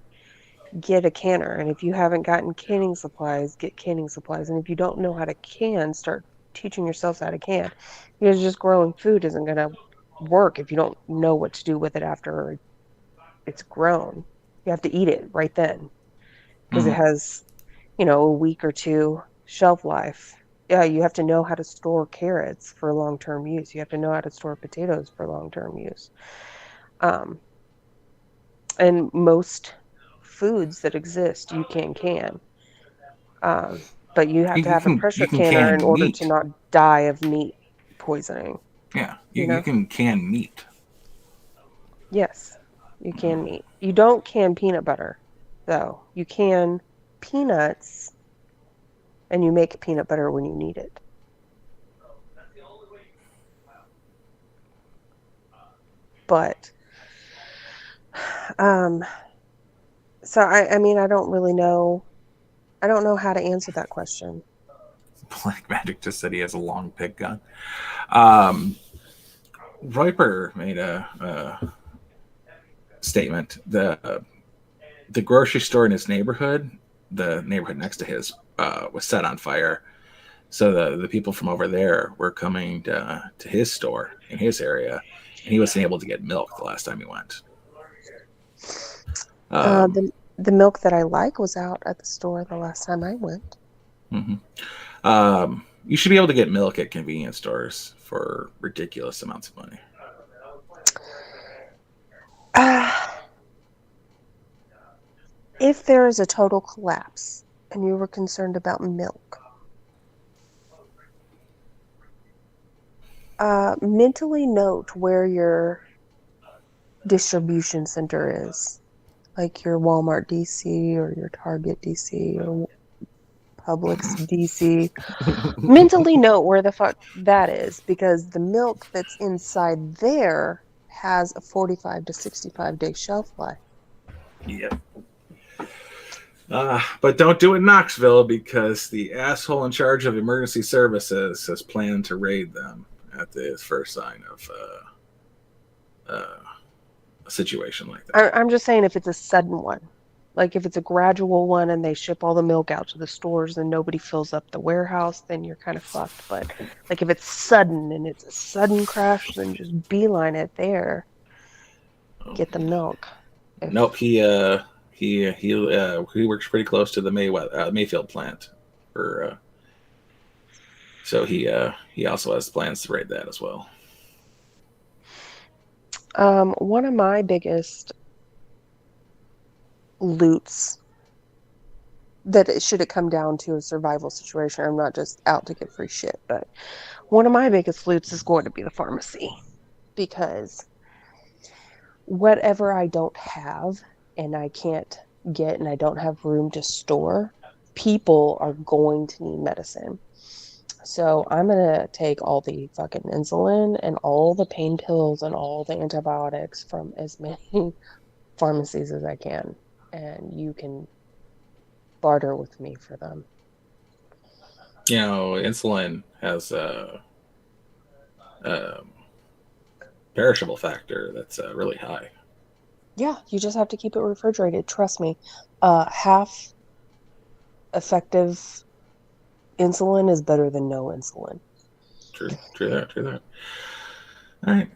get a canner. And if you haven't gotten canning supplies, get canning supplies. And if you don't know how to can, start teaching yourself how to can. Because just growing food isn't going to work if you don't know what to do with it after it's grown. You have to eat it right then because it has, a week or two shelf life. Yeah, you have to know how to store carrots for long-term use. You have to know how to store potatoes for long-term use. And most foods that exist, you can. But you have to have a pressure canner in order to not die of meat poisoning. Yeah, you can can meat. Yes, you can meat. You don't can peanut butter, though. You can peanuts, and you make peanut butter when you need it. But, so I mean, I don't really know. I don't know how to answer that question. Black Magic just said he has a long pick gun. Royper made a statement. The grocery store in his neighborhood, the neighborhood next to his, was set on fire. So the people from over there were coming to his store in his area, and he wasn't able to get milk the last time he went. The milk that I like was out at the store the last time I went. Mm-hmm. You should be able to get milk at convenience stores for ridiculous amounts of money. If there is a total collapse and you were concerned about milk, mentally note where your distribution center is, like your Walmart DC or your Target DC or Publix DC. Mentally note where the fuck that is, because the milk that's inside there has a 45 to 65 day shelf life. Yep. But don't do it in Knoxville, because the asshole in charge of emergency services has planned to raid them at the first sign of a situation like that. I'm just saying, if it's a sudden one, like if it's a gradual one and they ship all the milk out to the stores and nobody fills up the warehouse, then you're kind of fucked. But like if it's sudden and it's a sudden crash, then just beeline it there. Get the milk. Nope, he works pretty close to the Mayfield plant, so he also has plans to raid that as well. One of my biggest loots, that should it come down to a survival situation, I'm not just out to get free shit, but one of my biggest loots is going to be the pharmacy, because whatever I don't have and I can't get and I don't have room to store, people are going to need medicine. So I'm going to take all the fucking insulin and all the pain pills and all the antibiotics from as many pharmacies as I can. And you can barter with me for them. You know, insulin has a perishable factor that's really high. Yeah, you just have to keep it refrigerated. Trust me. Half effective insulin is better than no insulin. True that. All right.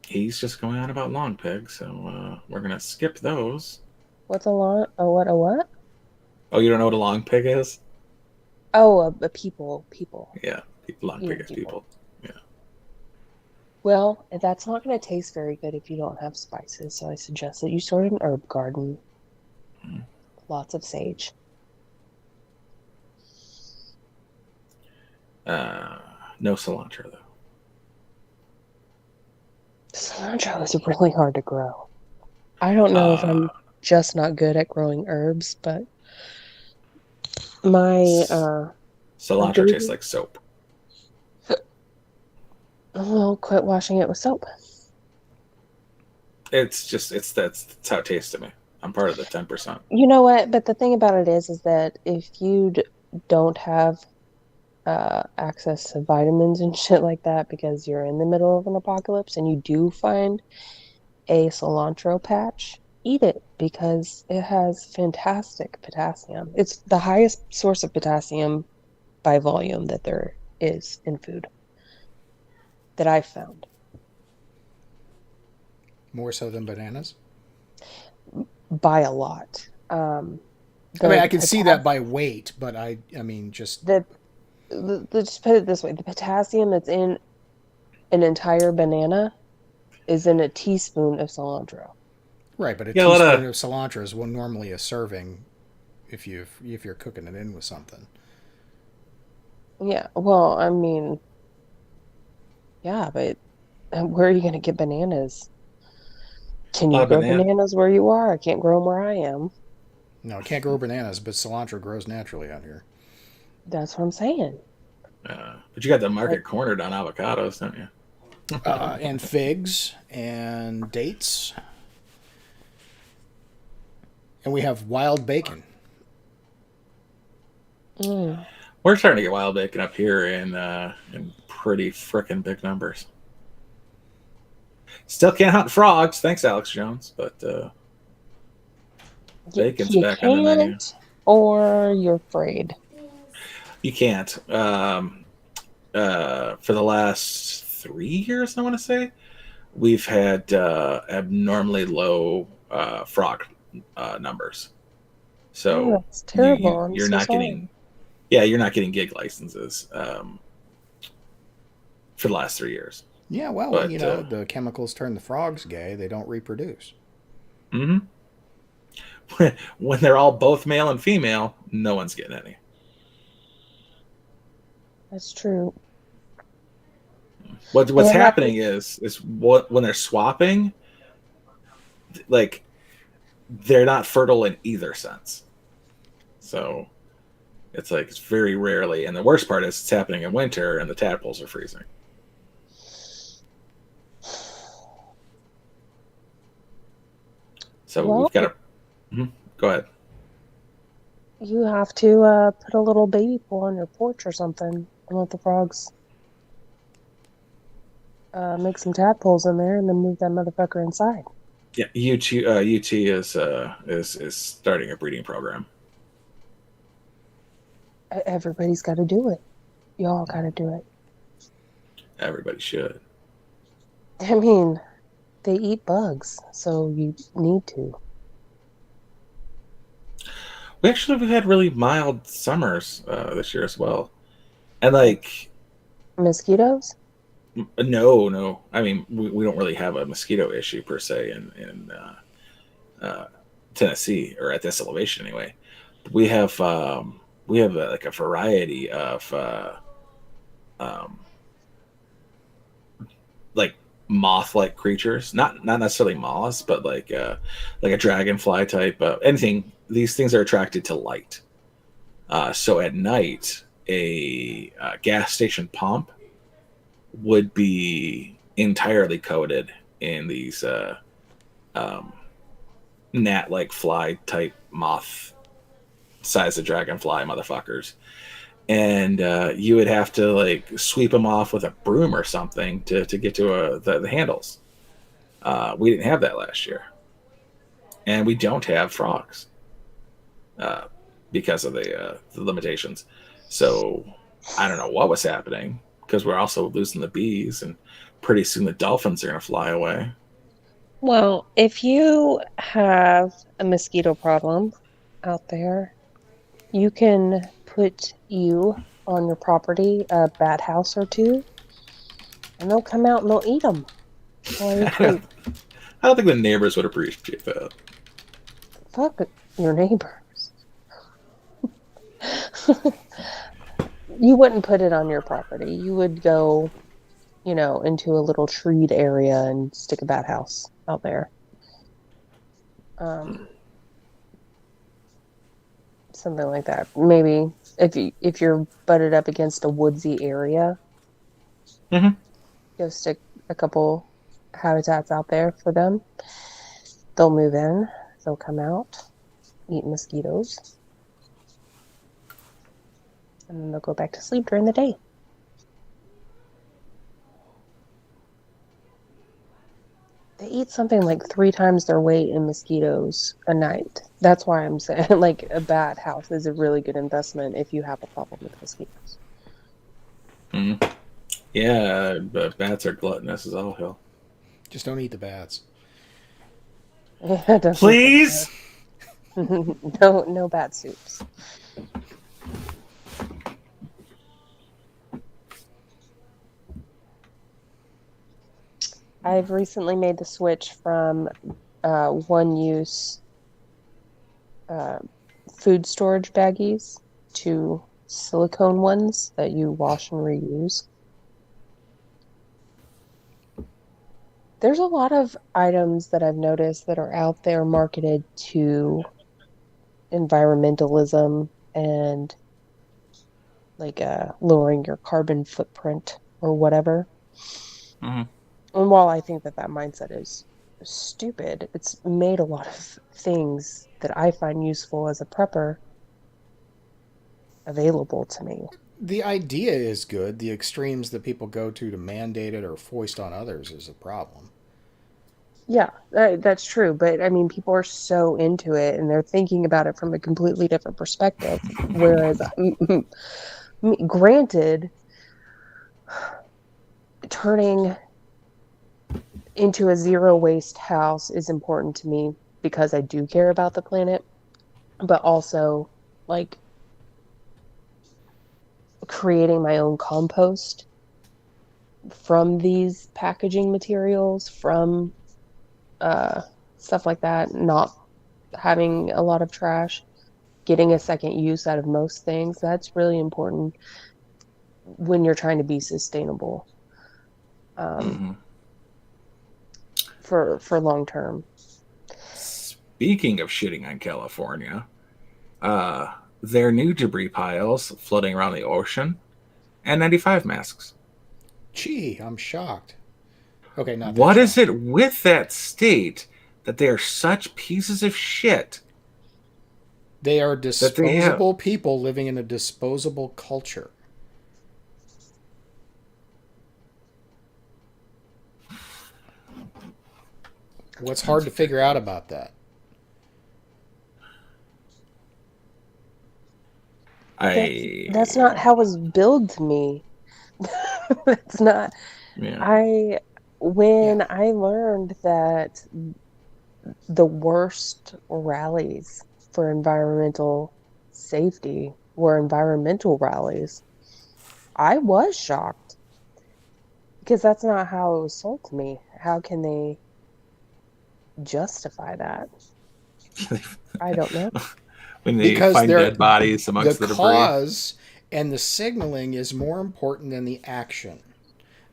He's just going on about long pigs, so we're gonna skip those. What's a long? What a what? Oh, you don't know what a long pig is? Oh, a people. Yeah, long pig is people. Yeah. Well, that's not going to taste very good if you don't have spices. So I suggest that you start an herb garden. Lots of sage. No cilantro though. Cilantro is really hard to grow. I don't know if I'm just not good at growing herbs, but my cilantro tastes like soap. Well, quit washing it with soap. That's how it tastes to me. I'm part of the 10%. You know what? But the thing about it is that if you don't have access to vitamins and shit like that because you're in the middle of an apocalypse and you do find a cilantro patch, eat it, because it has fantastic potassium. It's the highest source of potassium by volume that there is in food that I've found. More so than bananas? By a lot. I mean, I can see that by weight, but I mean, just... Just put it this way. The potassium that's in an entire banana is in a teaspoon of cilantro. Right, but a teaspoon of cilantro is normally a serving if you're cooking it in with something. Yeah, well, I mean, yeah, but where are you going to get bananas? Can you grow bananas where you are? I can't grow them where I am. No, I can't grow bananas, but cilantro grows naturally out here. That's what I'm saying. But you got the market cornered on avocados, don't you? And figs and dates. And we have wild bacon. We're starting to get wild bacon up here in pretty frickin' big numbers. Still can't hunt frogs, thanks Alex Jones, but bacon's back on the menu. or you're afraid? You can't. For the last 3 years, I want to say, we've had abnormally low frog numbers. Oh, So that's terrible. I'm you're so not sorry. getting, yeah, you're not getting gig licenses for the last 3 years. Yeah, well, But the chemicals turn the frogs gay. They don't reproduce. mhm. When they're all both male and female, no one's getting any. That's true. What's happening is when they're swapping, like they're not fertile in either sense. So it's like it's very rarely, and the worst part is it's happening in winter and the tadpoles are freezing. So Well, we've got to go ahead. you have to put a little baby pool on your porch or something and let the frogs make some tadpoles in there and then move that motherfucker inside. Yeah, UT is starting a breeding program. Everybody's got to do it. Y'all got to do it. Everybody should. I mean, they eat bugs, so you need to. We've had really mild summers this year as well, and like Mosquitoes? no. I mean, we don't really have a mosquito issue per se in Tennessee, or at this elevation anyway. We have like a variety of like moth-like creatures, not necessarily moths, but like a dragonfly type. Anything. These things are attracted to light. So at night, a gas station pump would be entirely coated in these gnat-like fly type moth size of dragonfly motherfuckers, and you would have to like sweep them off with a broom or something to get to the handles. We didn't have that last year, and we don't have frogs because of the limitations. So I don't know what was happening, because we're also losing the bees, and pretty soon the dolphins are going to fly away. Well, if you have a mosquito problem out there, you can put on your property a bat house or two, and they'll come out and they'll eat them while you sleep. I don't think the neighbors would appreciate that. Fuck your neighbors. You wouldn't put it on your property. You would go, into a little treed area and stick a bat house out there. Something like that. Maybe if you're butted up against a woodsy area, go stick a couple habitats out there for them. They'll move in. They'll come out, eat mosquitoes, and then they'll go back to sleep during the day. They eat something like 3 times their weight in mosquitoes a night. That's why I'm saying, like, a bat house is a really good investment if you have a problem with mosquitoes. Yeah, but bats are gluttonous as all hell. Just don't eat the bats. Please? No bat soups. I've recently made the switch from one-use food storage baggies to silicone ones that you wash and reuse. There's a lot of items that I've noticed that are out there marketed to environmentalism and like lowering your carbon footprint or whatever. Mm-hmm. And while I think that mindset is stupid, it's made a lot of things that I find useful as a prepper available to me. The idea is good. The extremes that people go to mandate it or foist on others is a problem. Yeah, that's true. But I mean, people are so into it and they're thinking about it from a completely different perspective. Whereas, granted, turning into a zero waste house is important to me because I do care about the planet, but also like creating my own compost from these packaging materials, from stuff like that, not having a lot of trash, getting a second use out of most things. That's really important when you're trying to be sustainable for long term. Speaking of shitting on California, their new debris piles floating around the ocean, and 95 masks. Gee, I'm shocked. Okay, not that What shocked. is it with that state that they are such pieces of shit? They are disposable people living in a disposable culture. What's hard to figure out about that? That's not how it was billed to me. That's not. Yeah. When I learned that the worst rallies for environmental safety were environmental rallies, I was shocked because that's not how it was sold to me. How can they justify that? I don't know. When they find dead bodies amongst the debris. The cause and the signaling is more important than the action.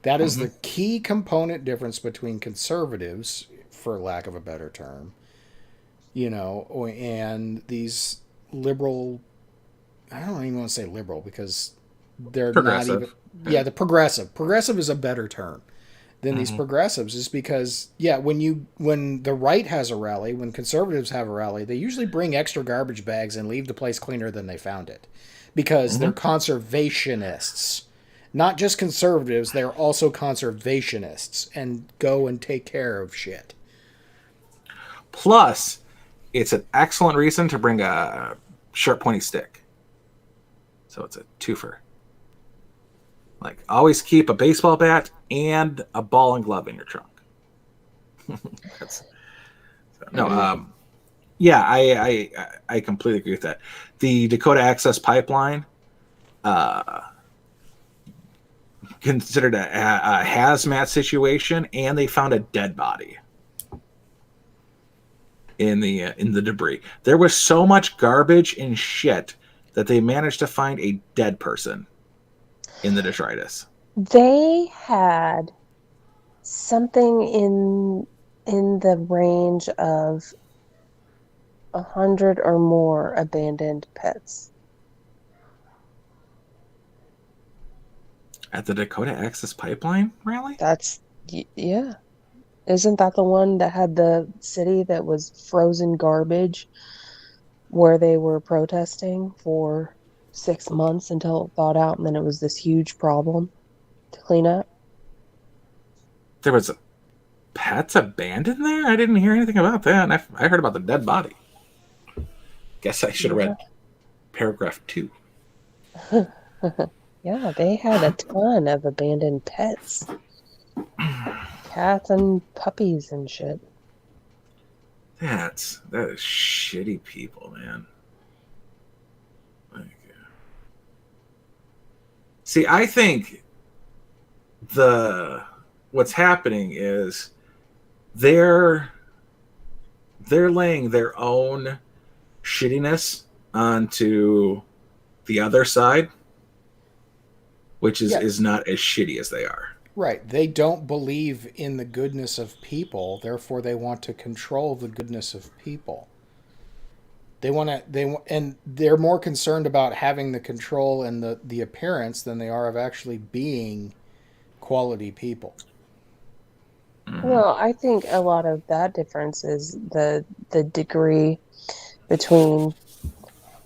That is the key component difference between conservatives, for lack of a better term, and these liberal, I don't even want to say liberal because they're not even, the progressive. Progressive is a better term than these progressives, is because, when the right has a rally, when conservatives have a rally, they usually bring extra garbage bags and leave the place cleaner than they found it because they're conservationists. Not just conservatives, they're also conservationists and go and take care of shit. Plus, it's an excellent reason to bring a sharp, pointy stick. So it's a twofer. Like, always keep a baseball bat and a ball and glove in your trunk. I completely agree with that. The Dakota Access Pipeline, considered a hazmat situation, and they found a dead body in the debris. There was so much garbage and shit that they managed to find a dead person in the detritus. They had something in the range of 100 or more abandoned pets. At the Dakota Access Pipeline rally? Yeah. Isn't that the one that had the city that was frozen garbage where they were protesting for 6 months until it thawed out, and then it was this huge problem to clean up? There was pets abandoned there? I didn't hear anything about that. And I heard about the dead body. Guess I should have read paragraph 2. Yeah, they had a ton of abandoned pets. Cats and puppies and shit. That is shitty people, man. See, I think what's happening is they're laying their own shittiness onto the other side, which is not as shitty as they are. Right. They don't believe in the goodness of people, therefore they want to control the goodness of people. And they're more concerned about having the control and the appearance than they are of actually being quality people. Well, I think a lot of that difference is the degree between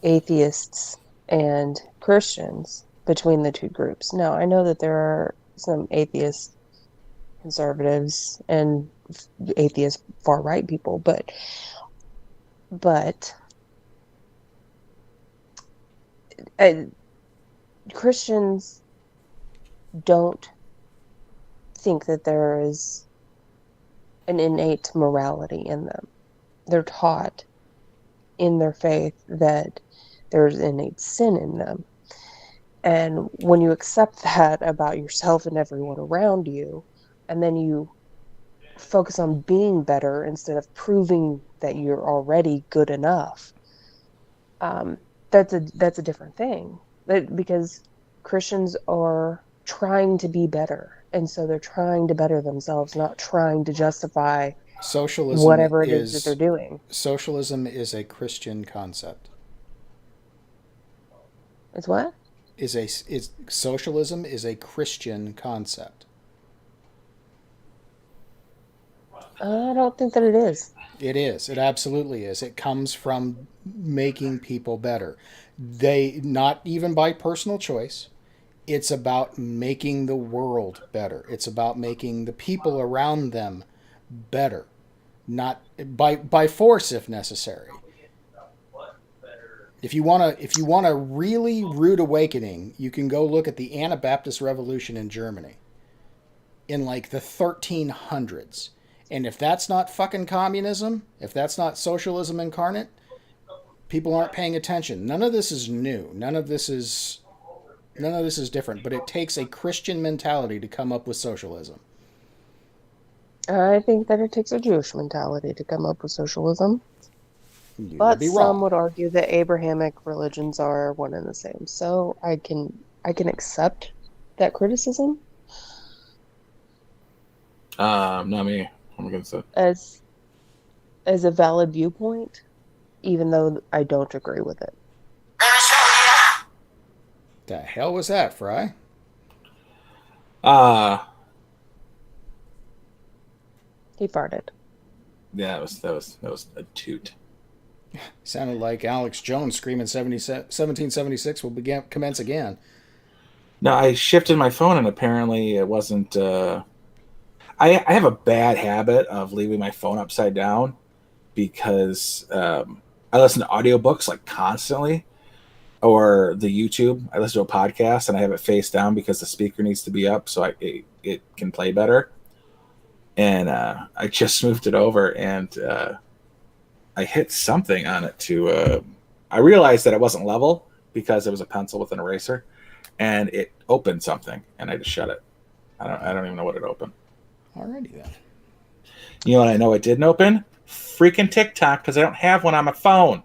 atheists and Christians between the two groups. Now, I know that there are some atheist conservatives and atheist far right people, but Christians don't think that there is an innate morality in them. They're taught in their faith that there's innate sin in them. And when you accept that about yourself and everyone around you, and then you focus on being better instead of proving that you're already good enough, that's a different thing. Because Christians are trying to be better, and so they're trying to better themselves, not trying to justify whatever it is that they're doing. Socialism is a Christian concept. It's what? Socialism is a Christian concept. I don't think that it is. It is. It absolutely is. It comes from making people better. They, not even by personal choice, it's about making the world better. It's about making the people around them better. Not by force if necessary. If you want a really rude awakening, you can go look at the Anabaptist Revolution in Germany in like the 1300s. And if that's not fucking communism, if that's not socialism incarnate, people aren't paying attention. None of this is new. None of this is different, but it takes a Christian mentality to come up with socialism. I think that it takes a Jewish mentality to come up with socialism. You But would be wrong. some would argue that Abrahamic religions are one and the same. So I can accept that criticism Not me. I'm against it. as a valid viewpoint, even though I don't agree with it. The hell was that, Fry? He farted. Yeah, that was a toot. Sounded like Alex Jones screaming 1776 will commence again. No, I shifted my phone and apparently it wasn't. I have a bad habit of leaving my phone upside down because I listen to audiobooks like constantly, or the YouTube. I listen to a podcast and I have it face down because the speaker needs to be up so it can play better. And I just moved it over and I hit something on it to. I realized that it wasn't level because it was a pencil with an eraser, and it opened something, and I just shut it. I don't even know what it opened. Alrighty then. You know what I know it didn't open? Freaking TikTok, because I don't have one on my phone.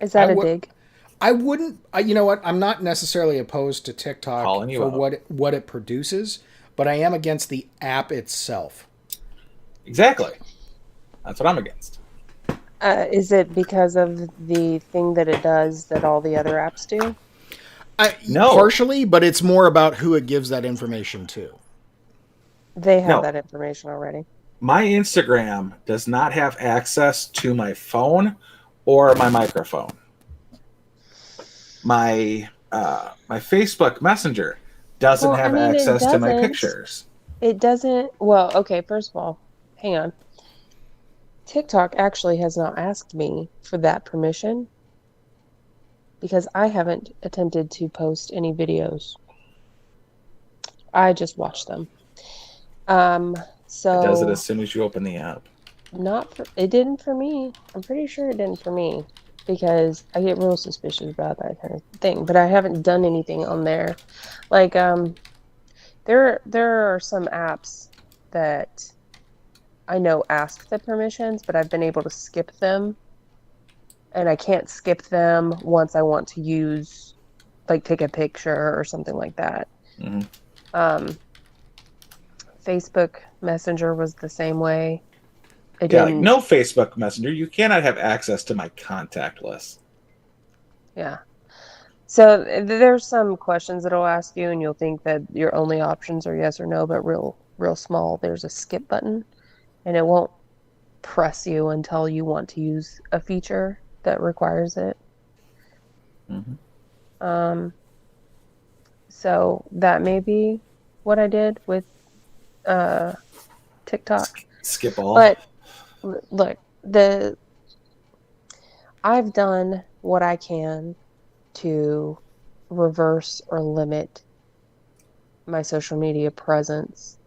Is that a dig? I wouldn't. You know what? I'm not necessarily opposed to TikTok for what it produces, but I am against the app itself. Exactly. That's what I'm against. Is it because of the thing that it does that all the other apps do? No. Partially, but it's more about who it gives that information to. They have that information already. My Instagram does not have access to my phone or my microphone. My Facebook Messenger doesn't have access to my pictures. It doesn't. Well, okay, first of all, hang on. TikTok actually has not asked me for that permission because I haven't attempted to post any videos. I just watch them. So it does it as soon as you open the app. It didn't for me. I'm pretty sure it didn't for me because I get real suspicious about that kind of thing. But I haven't done anything on there. Like there are some apps that I know ask the permissions, but I've been able to skip them. And I can't skip them once I want to use, like, take a picture or something like that. Mm-hmm. Facebook Messenger was the same way. Like no Facebook Messenger. You cannot have access to my contact list. Yeah. So there's some questions that it'll ask you, and you'll think that your only options are yes or no, but real small. There's a skip button, and it won't press you until you want to use a feature that requires it. Mm-hmm. So that may be what I did with TikTok. Skip all. But look, I've done what I can to reverse or limit my social media presence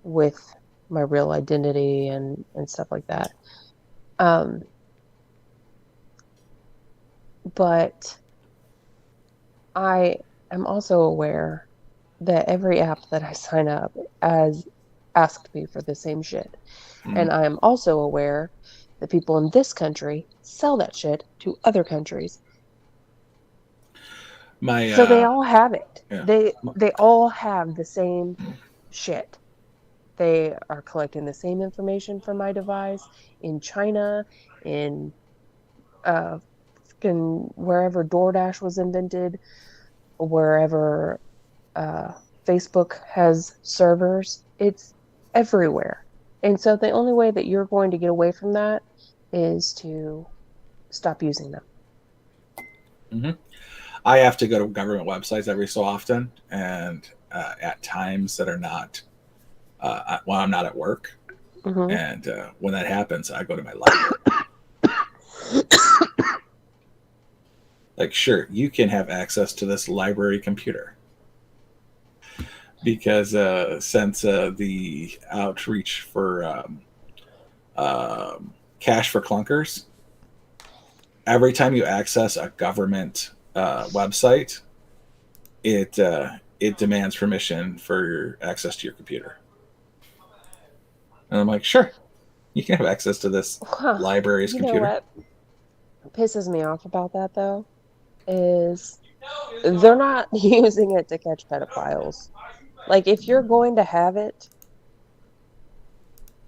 with my real identity and stuff like that. But I am also aware that every app that I sign up has asked me for the same shit. And I am also aware that people in this country sell that shit to other countries. So they all have it. Yeah. They all have the same shit. They are collecting the same information from my device in China, in wherever DoorDash was invented, wherever Facebook has servers. It's everywhere. And so the only way that you're going to get away from that is to stop using them. Mm-hmm. I have to go to government websites every so often, and at times that are not when I'm not at work. Mm-hmm. And when that happens, I go to my library. Like, sure, you can have access to this library computer. Because since the outreach for cash for clunkers, every time you access a government website, it demands permission for access to your computer. And I'm like, sure, you can have access to this library's computer. You know what pisses me off about that, though, is they're not using it to catch pedophiles. Like, if you're going to have it,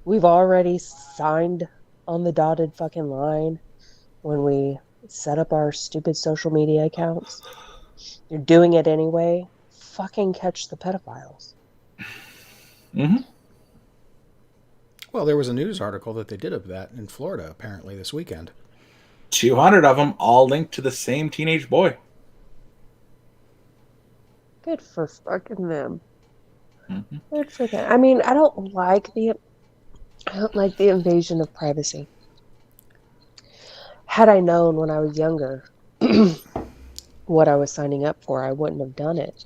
we've already signed on the dotted fucking line when we set up our stupid social media accounts. You're doing it anyway. Fucking catch the pedophiles. Mm-hmm. Well, there was a news article that they did of that in Florida, apparently, this weekend. 200 of them all linked to the same teenage boy. Good for fucking them. Mm-hmm. Good for them. I mean, I don't like the invasion of privacy. Had I known when I was younger what I was signing up for, I wouldn't have done it.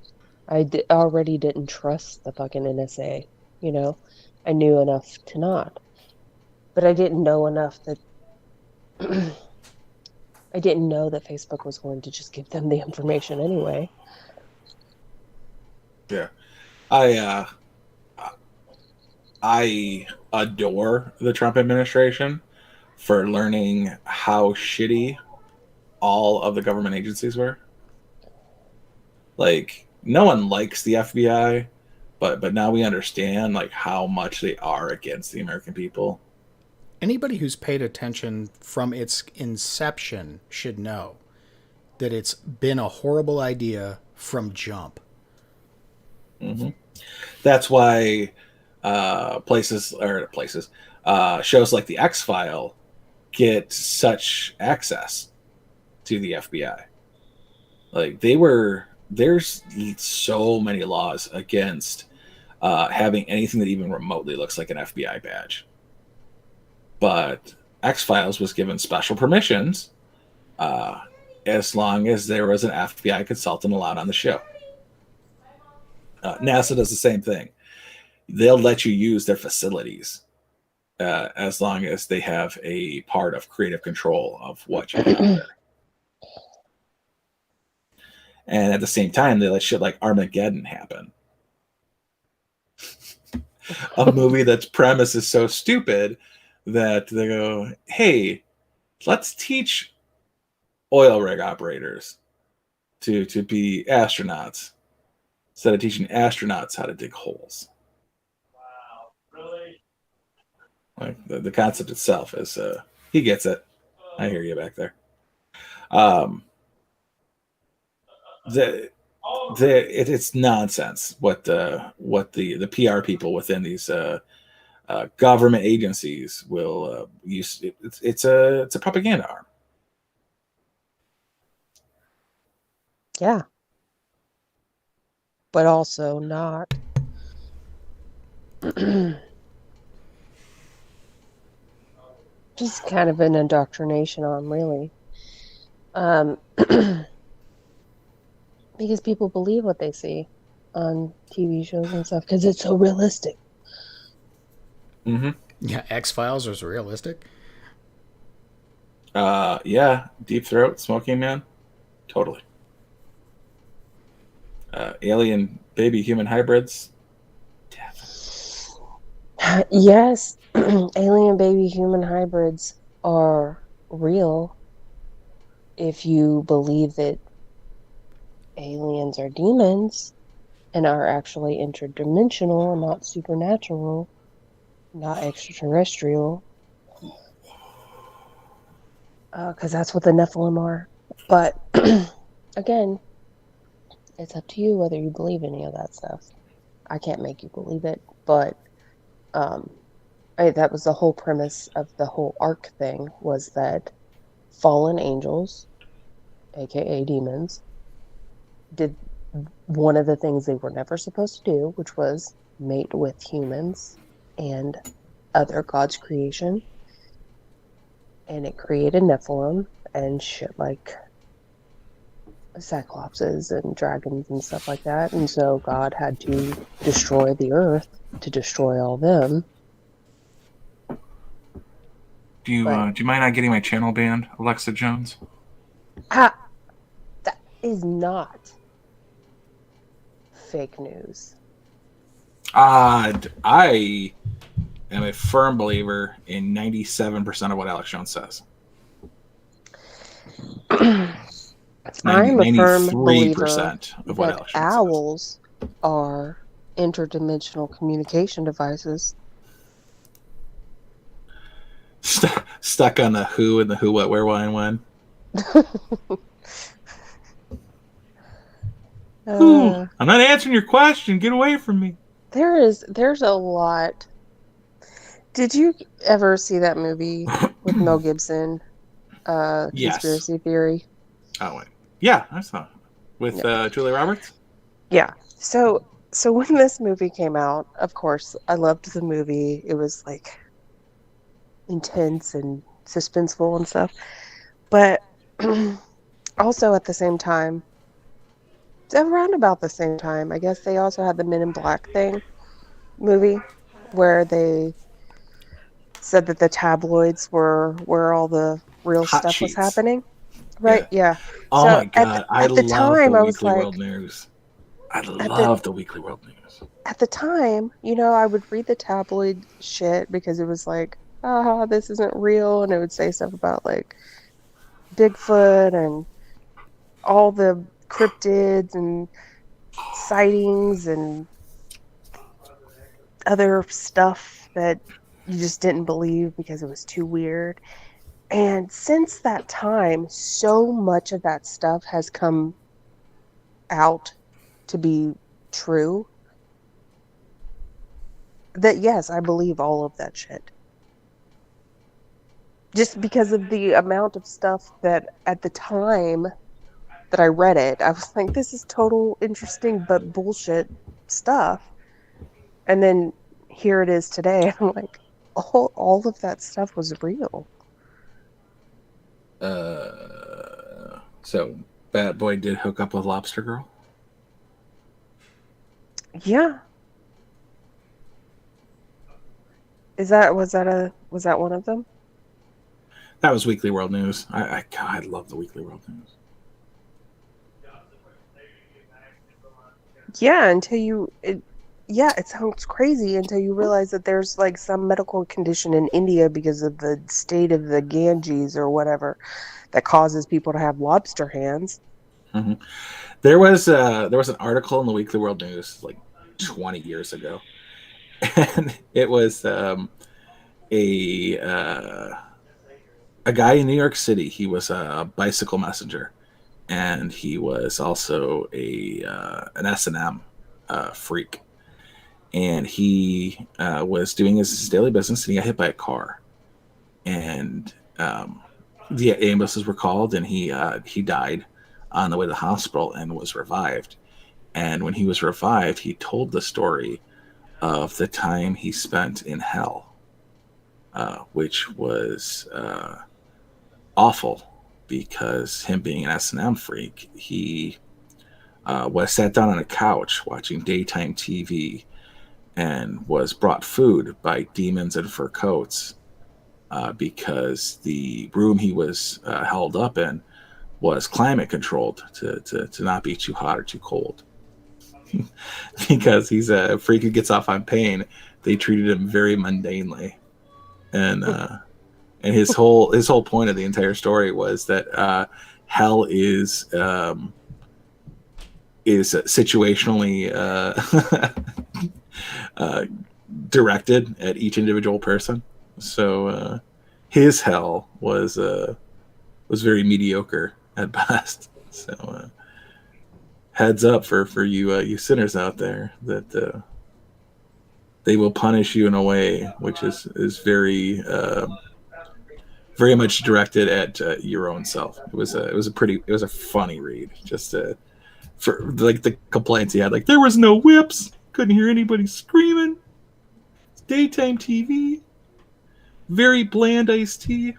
I already didn't trust the fucking NSA, you know? I knew enough to not. But I didn't know enough that I didn't know that Facebook was going to just give them the information anyway. Yeah. I adore the Trump administration for learning how shitty all of the government agencies were. Like, no one likes the FBI, but now we understand like how much they are against the American people. Anybody who's paid attention from its inception should know that it's been a horrible idea from jump. Mm-hmm. That's why shows like the X-File get such access to the FBI. Like, there's so many laws against having anything that even remotely looks like an FBI badge. But X-Files was given special permissions as long as there was an FBI consultant allowed on the show. NASA does the same thing. They'll let you use their facilities as long as they have a part of creative control of what you put out there. And at the same time, they let shit like Armageddon happen. A movie that's premise is so stupid that they go, hey, let's teach oil rig operators to be astronauts instead of teaching astronauts how to dig holes. Wow, really? Like, the concept itself is, he gets it. I hear you back there. It's nonsense what the PR people within these government agencies will use. It's a propaganda arm. Yeah, but also not. just kind of an indoctrination on, really. Because people believe what they see on TV shows and stuff because it's so realistic. Mm-hmm. Yeah, X-Files was realistic. Yeah, Deep Throat, Smoking Man, totally. Alien baby human hybrids, definitely. Yes, alien baby human hybrids are real if you believe that aliens are demons and are actually interdimensional and not supernatural, not extraterrestrial. Because that's what the Nephilim are. But again, it's up to you whether you believe any of that stuff. I can't make you believe it, but that was the whole premise of the whole arc thing, was that fallen angels, aka demons, did one of the things they were never supposed to do, which was mate with humans and other God's creation. And it created Nephilim and shit like cyclopses and dragons and stuff like that. And so God had to destroy the earth to destroy all them. Do you mind not getting my channel banned, Alexa Jones? That is not fake news. I am a firm believer in 97% of what Alex Jones says. I'm a firm believer of what that Alex Jones owls are interdimensional communication devices. Stuck on the who and the who, what, where, why, and when. I'm not answering your question. Get away from me. There's a lot. Did you ever see that movie with Mel Gibson? Conspiracy Theory? Oh, wait. Yeah, I saw it. With Julia Roberts? Yeah. So when this movie came out, of course, I loved the movie. It was like intense and suspenseful and stuff. But also at the same time, around about the same time, I guess they also had the Men in Black movie where they said that the tabloids were where all the real Hot stuff sheets. was happening. Right? Yeah. Oh so my God. I love the Weekly like, World News. I love the Weekly World News. At the time, I would read the tabloid shit because it was like, this isn't real. And it would say stuff about like Bigfoot and all the cryptids and sightings and other stuff that you just didn't believe because it was too weird. And since that time, so much of that stuff has come out to be true that, yes, I believe all of that shit. Just because of the amount of stuff that at the time that I read it, I was like, this is total interesting but bullshit stuff. And then here it is today. I'm like, all of that stuff was real. So Bad Boy did hook up with Lobster Girl? Yeah. Was that one of them? That was Weekly World News. I love the Weekly World News. Yeah, it sounds crazy until you realize that there's like some medical condition in India because of the state of the Ganges or whatever that causes people to have lobster hands. Mm-hmm. There was an article in the Weekly World News like 20 years ago, and it was a guy in New York City. He was a bicycle messenger, and he was also an S&M freak. And he was doing his daily business, and he got hit by a car. And the ambulances were called, and he died on the way to the hospital and was revived. And when he was revived, he told the story of the time he spent in hell, which was awful because him being an S&M freak, he was sat down on a couch watching daytime TV and was brought food by demons in fur coats because the room he was held up in was climate controlled to not be too hot or too cold. Because he's a freak who gets off on pain, they treated him very mundanely, and his whole point of the entire story was that hell is situationally directed at each individual person. So his hell was very mediocre at best. So heads up for you sinners out there that they will punish you in a way which is very very much directed at your own self. It was a funny read. Just for like the complaints he had, like there was no whips, couldn't hear anybody screaming. It's daytime TV, very bland iced tea.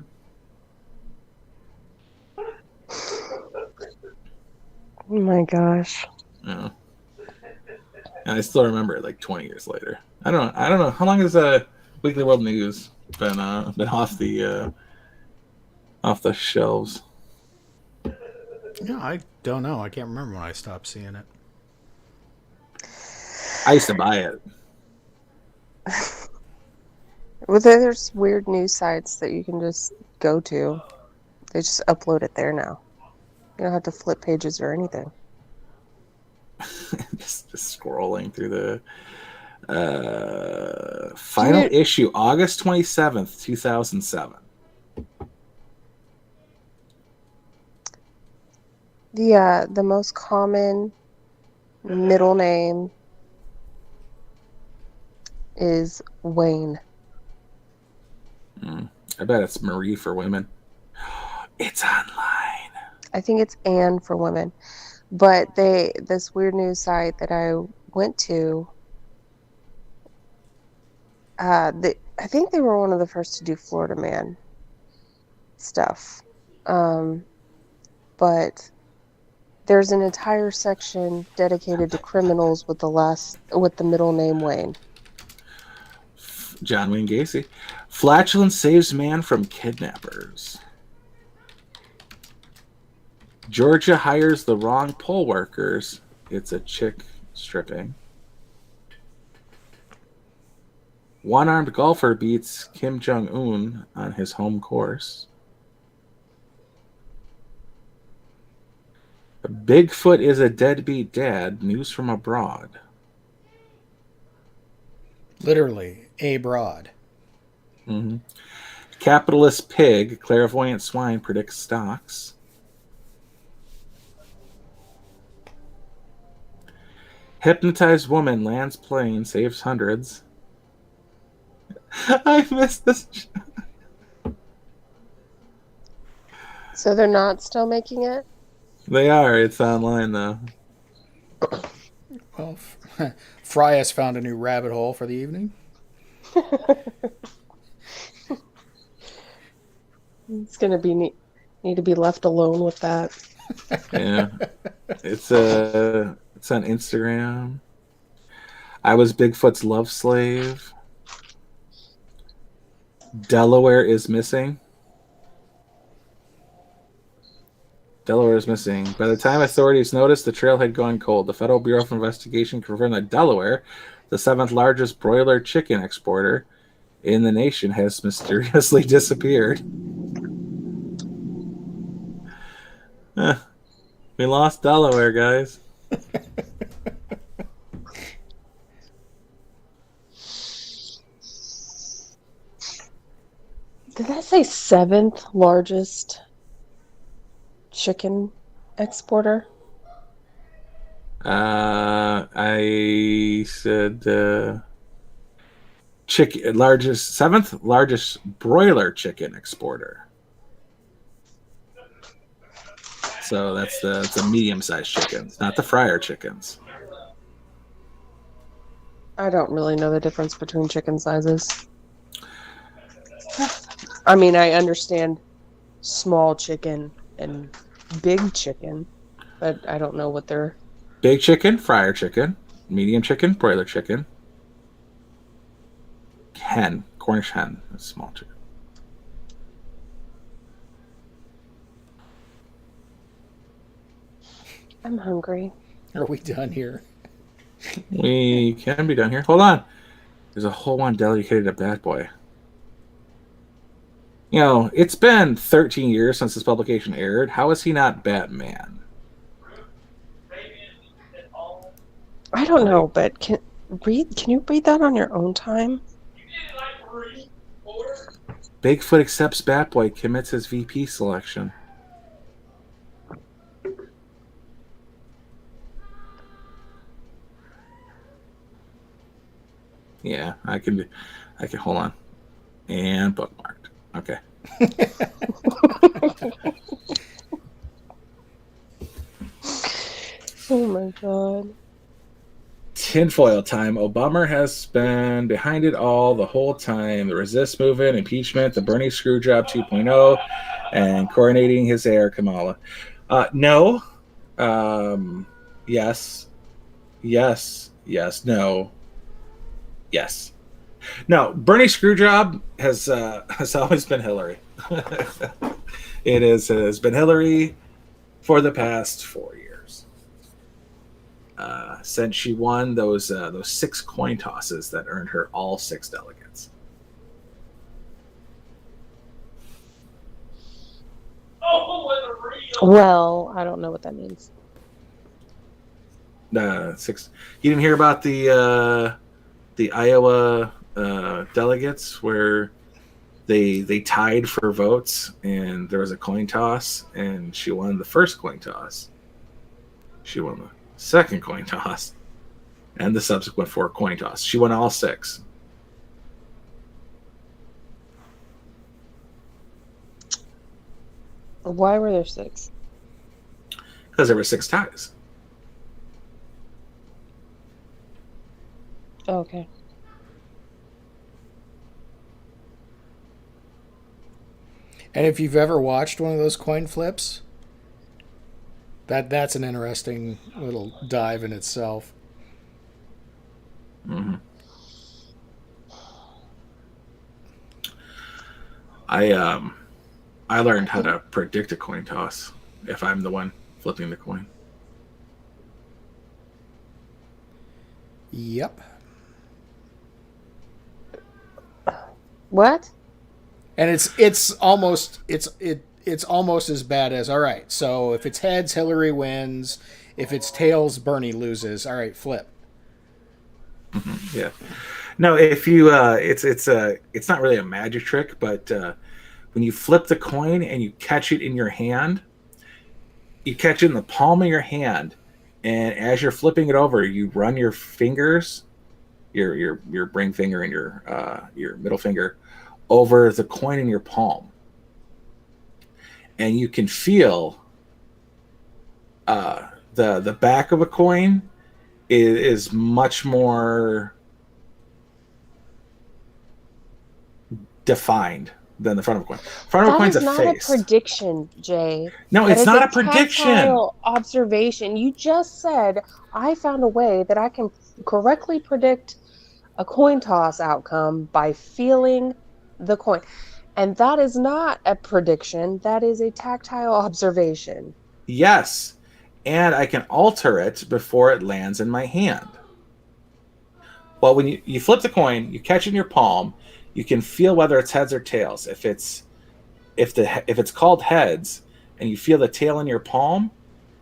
Oh my gosh. Yeah. And I still remember it like 20 years later. I don't know how long has Weekly World News been off the shelves. Yeah, I don't know. I can't remember when I stopped seeing it. I used to buy it. Well, there's weird news sites that you can just go to. They just upload it there now. You don't have to flip pages or anything. just scrolling through the final issue, August 27th, 2007. The most common middle name is Wayne. I bet it's Marie for women. It's online. I think it's Anne for women. But this weird news site that I went to, I think they were one of the first to do Florida Man stuff. But there's an entire section dedicated to criminals with the middle name Wayne. John Wayne Gacy. Flatulence saves man from kidnappers. Georgia hires the wrong poll workers. It's a chick stripping. One-armed golfer beats Kim Jong-un on his home course. Bigfoot is a deadbeat dad. News from abroad. Literally, abroad. Mm-hmm. Capitalist pig, clairvoyant swine predicts stocks. Hypnotized woman lands plane, saves hundreds. I missed this. So they're not still making it? They are. It's online, though. Well, Fry has found a new rabbit hole for the evening. It's going to be need to be left alone with that. Yeah. It's on Instagram. I was Bigfoot's love slave. Delaware is missing. Delaware is missing. By the time authorities noticed, the trail had gone cold. The Federal Bureau of Investigation confirmed that Delaware, the 7th largest broiler chicken exporter in the nation, has mysteriously disappeared. We lost Delaware, guys. Did that say 7th largest chicken exporter? I said largest 7th largest broiler chicken exporter. So that's the medium-sized chickens, not the fryer chickens. I don't really know the difference between chicken sizes. I mean, I understand small chicken and big chicken, but I don't know what they're... Big chicken, fryer chicken. Medium chicken, broiler chicken. Hen, Cornish hen, that's small chicken. I'm hungry. Are we done here? We can be done here. Hold on. There's a whole one dedicated to Bad Boy. You know, it's been 13 years since this publication aired. How is he not Batman? I don't know, but can you read that on your own time? Bigfoot accepts Batboy, commits his VP selection. Yeah, I can hold on. And bookmarked. Okay. Oh my god. Tinfoil time. Obama has been behind it all the whole time. The resist movement, impeachment, the Bernie Screwjob 2.0, and coronating his heir, Kamala. No. Yes. Yes. Yes. No. Yes. No. Bernie Screwjob has always been Hillary. It has been Hillary for the past 4 years. Since she won those 6 coin tosses that earned her all 6 delegates. Well, I don't know what that means. 6. You didn't hear about the Iowa delegates where they tied for votes and there was a coin toss and she won the first coin toss. She won the second coin toss and the subsequent 4 coin toss. She won all 6. Why were there 6? Because there were 6 ties. Oh, okay. And if you've ever watched one of those coin flips, that's an interesting little dive in itself. Mm-hmm. I learned how to predict a coin toss if I'm the one flipping the coin. Yep. What? And it's almost as bad as, all right, so if it's heads, Hillary wins. If it's tails, Bernie loses. All right, flip. Mm-hmm. Yeah. No, if you it's not really a magic trick, but when you flip the coin and you catch it in your hand, you catch it in the palm of your hand, and as you're flipping it over, you run your fingers, your ring finger and your middle finger over the coin in your palm. And you can feel the back of a coin is much more defined than the front of a coin. Front of a coin's a face. That is not a prediction, Jay. No, it's not a prediction. Tactile observation. You just said, I found a way that I can correctly predict a coin toss outcome by feeling the coin. And that is not a prediction. That is a tactile observation. Yes. And I can alter it before it lands in my hand. Well, when you flip the coin, you catch it in your palm, you can feel whether it's heads or tails. If it's called heads and you feel the tail in your palm,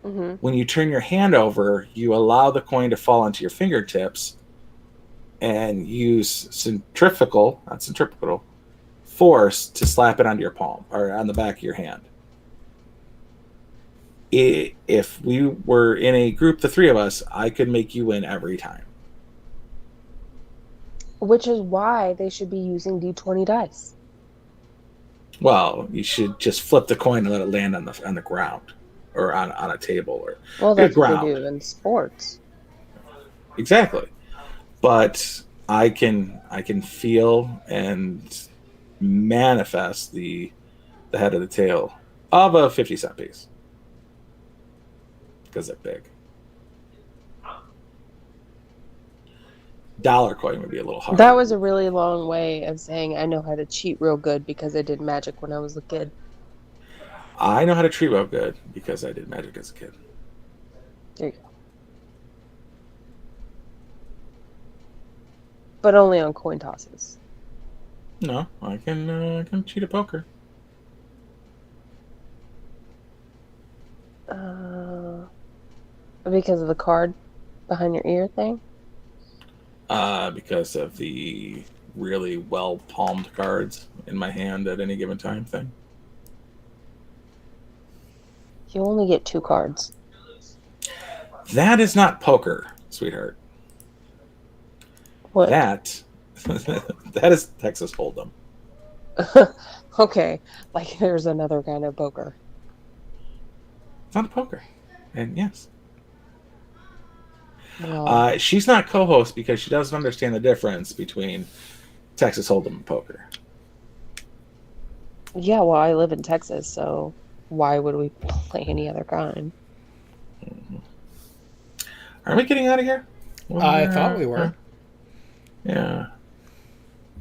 mm-hmm. When you turn your hand over, you allow the coin to fall onto your fingertips and use centrifugal force to slap it onto your palm or on the back of your hand. If we were in a group, the 3 of us, I could make you win every time. Which is why they should be using D20 dice. Well, you should just flip the coin and let it land on the ground or on a table or well, that's ground. what they do in sports. Exactly. but I can feel and manifest the head of the tail of a 50-cent piece because they're big. Dollar coin would be a little hard. That was a really long way of saying I know how to cheat real good because I did magic when I was a kid. I know how to treat real good because I did magic as a kid. There you go. But only on coin tosses. No, I can cheat at poker. Because of the card behind your ear thing? Because of the really well palmed cards in my hand at any given time thing. You only get 2 cards. That is not poker, sweetheart. What? That is Texas Hold'em. Okay, like there's another kind of poker. It's not a poker. And yes. Well, She's not co-host because she doesn't understand the difference between Texas Hold'em and poker. yeah, well, I live in Texas, so why would we play any other kind? Are we getting out of here? I thought we were. Yeah.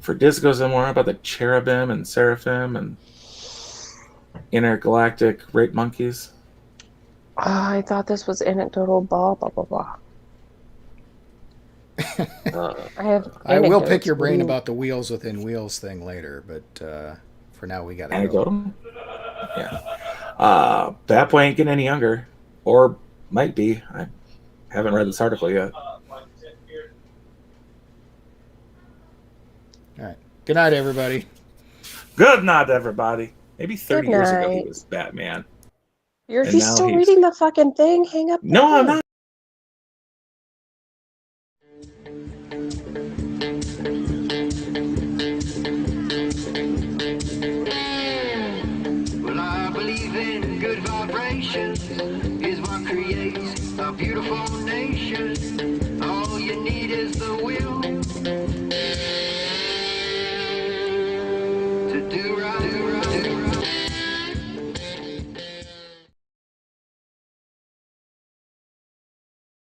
For Disco's and more about the cherubim and seraphim and intergalactic rape monkeys. I thought this was anecdotal, blah, blah, blah, blah. I will pick your anecdotes. brain about the wheels within wheels thing later, but for now we got to go. Anecdotal? Yeah. Bat Boy ain't getting any younger. Or might be. I haven't read this article yet. All right. Good night, everybody. Good night, everybody. Maybe 30 Good years ago he night. was Batman. You're And he's now still he's- reading the fucking thing? Hang up. the No, I'm phone. not. Well, I believe in good vibrations is what creates a beautiful nation. All you need is the will to do right, do right, do right.